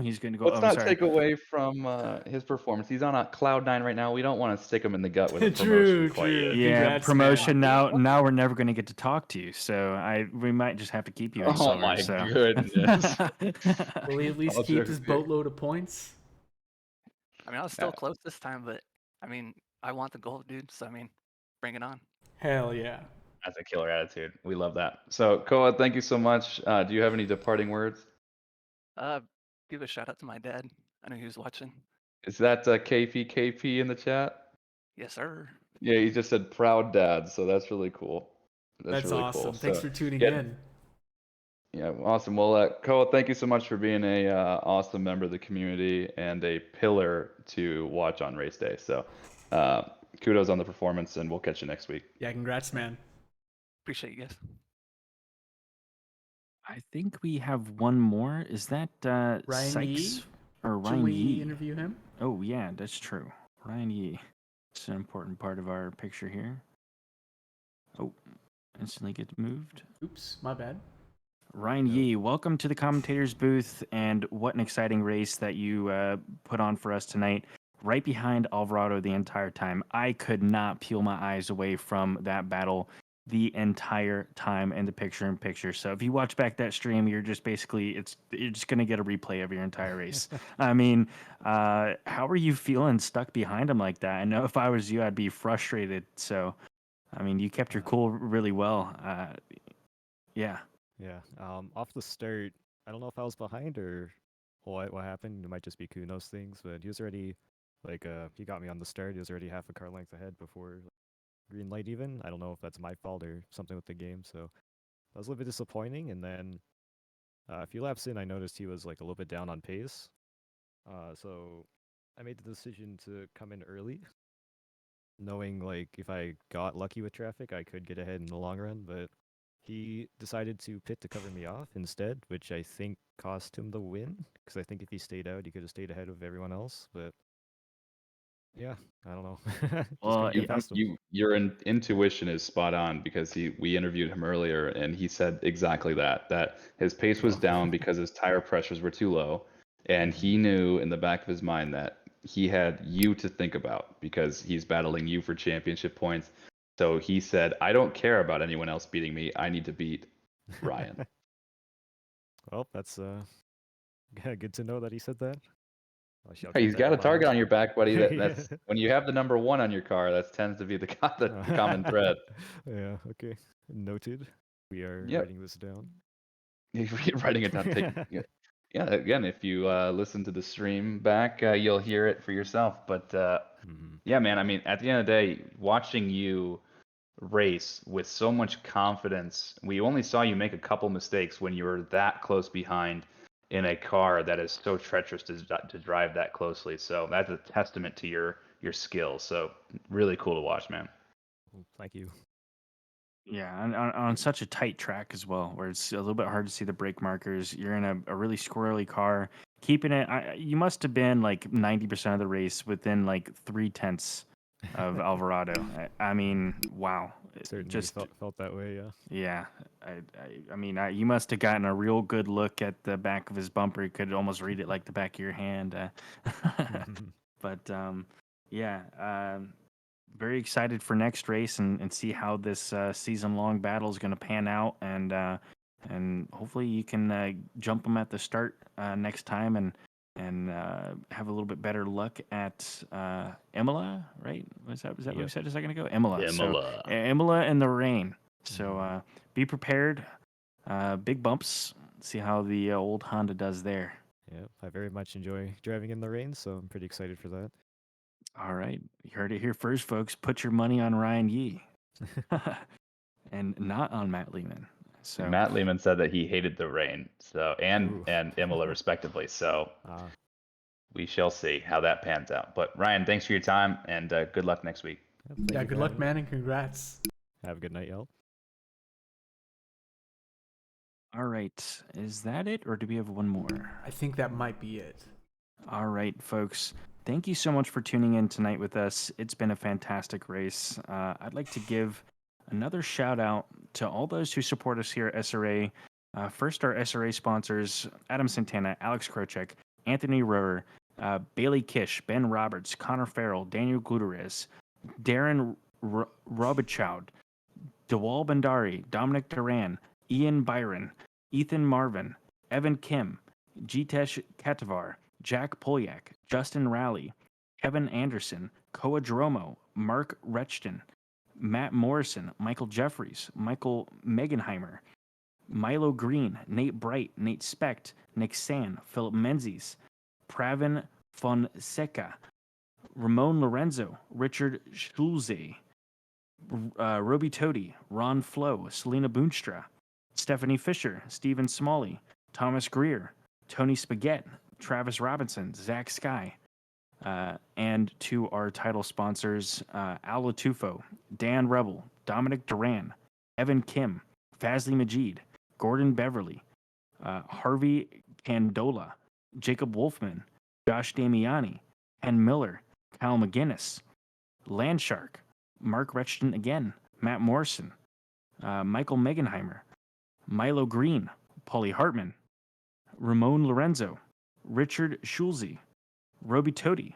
he's going to go. Let's I'm not sorry. take away from his performance. He's on a cloud 9 right now. We don't want to stick him in the gut with a True, promotion quite true. yet. Yeah, Congrats, promotion man. now. We're never going to get to talk to you, so we might just have to keep you in Oh silver. my so. goodness. Will he at least I'll keep joke his here. boatload of points? I mean, I was still close this time, but I mean, I want the gold, dude. So I mean, bring it on. Hell yeah. That's a killer attitude. We love that. So, Koa, thank you so much. Do you have any departing words? Give a shout out to my dad. I know he was watching. Is that KP in the chat? Yes, sir. Yeah, he just said proud dad, so that's really cool. That's really awesome. cool. Thanks So, for tuning yeah, in. Yeah, awesome. Well, Koa, thank you so much for being a awesome member of the community and a pillar to watch on race day. So, kudos on the performance, and we'll catch you next week. Yeah, congrats, man. Appreciate you guys. I think we have one more. Is that Ryan Sykes Yee? or Should Ryan we Yee? interview him? Oh yeah, that's true. Ryan Yee. It's an important part of our picture here. Oh, instantly gets moved. Oops, my bad. Ryan Yee, welcome to the commentators booth, and what an exciting race that you put on for us tonight. Right behind Alvarado the entire time. I could not peel my eyes away from that battle the entire time in the picture-in-picture. So if you watch back that stream, you're just basically you're just gonna get a replay of your entire race. I mean, how are you feeling stuck behind him like that? I know if I was you, I'd be frustrated. So, I mean, you kept your cool really well. Yeah. Yeah. Off the start, I don't know if I was behind or what happened. It might just be Kuno's things, but he was already Like, he got me on the start. He was already half a car length ahead before green light even. I don't know if that's my fault or something with the game. So that was a little bit disappointing. And then a few laps in, I noticed he was like a little bit down on pace. So I made the decision to come in early, knowing like if I got lucky with traffic, I could get ahead in the long run. But he decided to pit to cover me off instead, which I think cost him the win. Because I think if he stayed out, he could have stayed ahead of everyone else. But yeah, I don't know. Just Well, couldn't get past him. Your intuition is spot on because we interviewed him earlier and he said exactly that his pace was Oh. down because his tire pressures were too low, and he knew in the back of his mind that he had you to think about because he's battling you for championship points. So he said, "I don't care about anyone else beating me. I need to beat Ryan." Well, that's good to know that he said that. I shall Hey, keep he's that got in a target mind. on your back, buddy. Yeah. That's when you have the number 1 on your car. That tends to be the common thread. Yeah. Okay. Noted. We are Yep. writing this down. You're writing it down. Yeah. Again, if you listen to the stream back, you'll hear it for yourself. But yeah, man. I mean, at the end of the day, watching you race with so much confidence, we only saw you make a couple mistakes when you were that close behind in a car that is so treacherous to drive that closely. So that's a testament to your skills. So really cool to watch, man. Well, thank you. Yeah, on such a tight track as well, where it's a little bit hard to see the brake markers. You're in a really squirrely car, keeping it. You must have been like 90% of the race within like 3/10 of Alvarado. I mean, wow. Certainly Just felt that way. Yeah. yeah. I mean, you must have gotten a real good look at the back of his bumper. You could almost read it like the back of your hand. But yeah. Very excited for next race and see how this season-long battle is going to pan out, and hopefully you can jump them at the start next time and have a little bit better luck at Imola, right? Was that what we said a second ago? Imola. So Imola in the rain. So be prepared. Big bumps. See how the old Honda does there. Yeah, I very much enjoy driving in the rain, so I'm pretty excited for that. All right. You heard it here first, folks. Put your money on Ryan Yee and not on Matt Lehman. So Matt Lehman said that he hated the rain, so and Ooh. Imola respectively. So we shall see how that pans out. But Ryan, thanks for your time and good luck next week. Yeah, good luck, man, and congrats. Have a good night, y'all. all right. Is that it, or do we have one more? I think that might be it. All right, folks. Thank you so much for tuning in tonight with us. It's been a fantastic race. I'd like to give another shout out to all those who support us here at SRA. First, our SRA sponsors, Adam Santana, Alex Krochek, Anthony Rohrer, Bailey Kish, Ben Roberts, Connor Farrell, Daniel Gutierrez, Darren Robichaud, Dewal Bandari, Dominic Duran, Ian Byron, Ethan Marvin, Evan Kim, Jitesh Katavar, Jack Polyak, Justin Rowley, Kevin Anderson, Koa Dromo, Mark Rechton, Matt Morrison, Michael Jeffries, Michael Megenheimer, Milo Green, Nate Bright, Nate Specht, Nick San, Philip Menzies, Pravin Fonseca, Ramon Lorenzo, Richard Schulze, Roby Toady, Ron Flo, Selena Boonstra, Stephanie Fisher, Stephen Smalley, Thomas Greer, Tony Spaghetti, Travis Robinson, Zach Sky, and to our title sponsors, Al Latufo, Dan Rebel, Dominic Duran, Evan Kim, Fazli Majid, Gordon Beverly, Harvey Candola, Jacob Wolfman, Josh Damiani, Ken Miller, Kyle McGinnis, Landshark, Mark Rechton again, Matt Morrison, Michael Megenheimer, Milo Green, Paulie Hartman, Ramon Lorenzo, Richard Schulze, Roby Toady,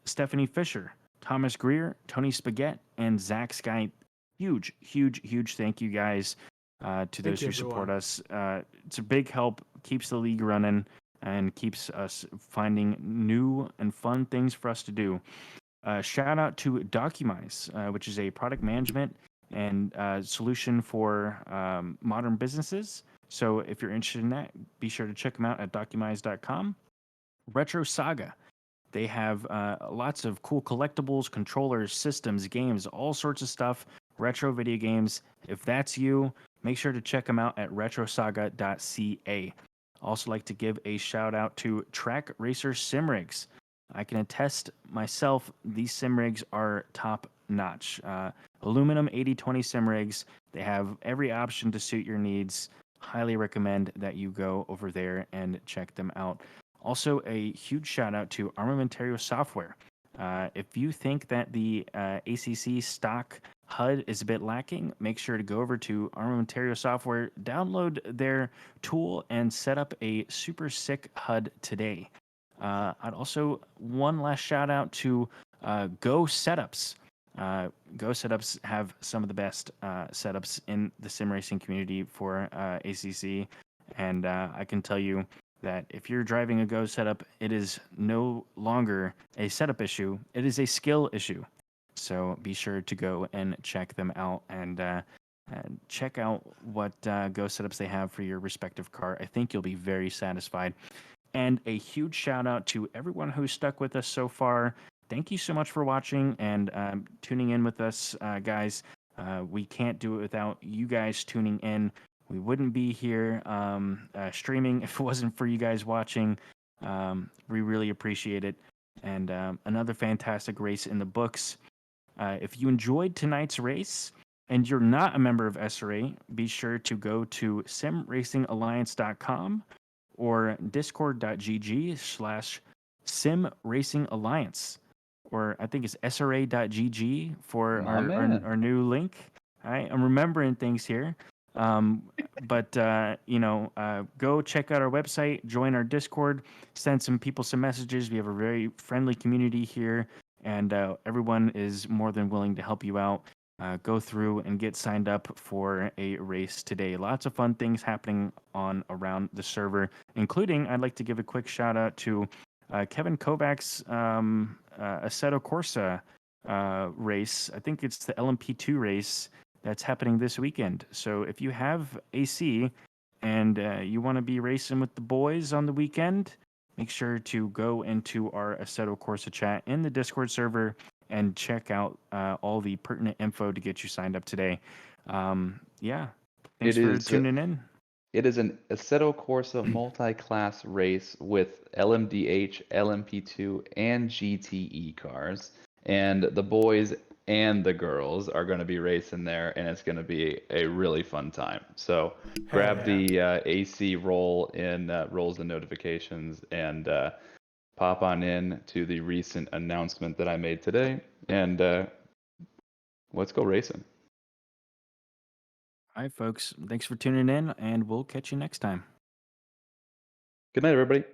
Stephanie Fisher, Thomas Greer, Tony Spaghetti, and Zach Sky. Huge, huge, huge thank you guys to those who support us. It's a big help, keeps the league running, and keeps us finding new and fun things for us to do. Shout out to Documize, which is a product management and solution for modern businesses. So if you're interested in that, be sure to check them out at documize.com. Retro Saga. They have lots of cool collectibles, controllers, systems, games, all sorts of stuff, retro video games. If that's you, make sure to check them out at retrosaga.ca. Also like to give a shout out to Track Racer Sim Rigs. I can attest myself, these sim rigs are top notch. Aluminum 80/20 sim rigs. They have every option to suit your needs. Highly recommend that you go over there and check them out. Also, a huge shout out to Armamentario Software. If you think that the ACC stock HUD is a bit lacking, make sure to go over to Armamentario Software, download their tool, and set up a super sick HUD today. I'd also one last shout out to Go Setups. Go Setups have some of the best setups in the sim racing community for ACC, and I can tell you that if you're driving a Go setup, it is no longer a setup issue; it is a skill issue. So be sure to go and check them out and check out what Go setups they have for your respective car. I think you'll be very satisfied. And a huge shout out to everyone who's stuck with us so far. Thank you so much for watching and tuning in with us, guys. We can't do it without you guys tuning in. We wouldn't be here streaming if it wasn't for you guys watching. We really appreciate it. And another fantastic race in the books. If you enjoyed tonight's race and you're not a member of SRA, be sure to go to simracingalliance.com or discord.gg/simracingalliance, or I think it's sra.gg for our new link. All right, I'm remembering things here. But go check out our website, join our Discord, send some people some messages. We have a very friendly community here, and everyone is more than willing to help you out. Go through and get signed up for a race today. Lots of fun things happening on around the server, including I'd like to give a quick shout out to Kevin Kovac's Assetto Corsa race. I think it's the LMP2 race that's happening this weekend. So if you have AC and you want to be racing with the boys on the weekend, make sure to go into our Assetto Corsa chat in the Discord server and check out all the pertinent info to get you signed up today. Thanks for tuning in. It is an Assetto Corsa multi-class race with LMDH, LMP2, and GTE cars. And the boys and the girls are going to be racing there, and it's going to be a really fun time. So grab the AC roles and notifications and pop on in to the recent announcement that I made today, and let's go racing. All right, folks. Thanks for tuning in, and we'll catch you next time. Good night, everybody.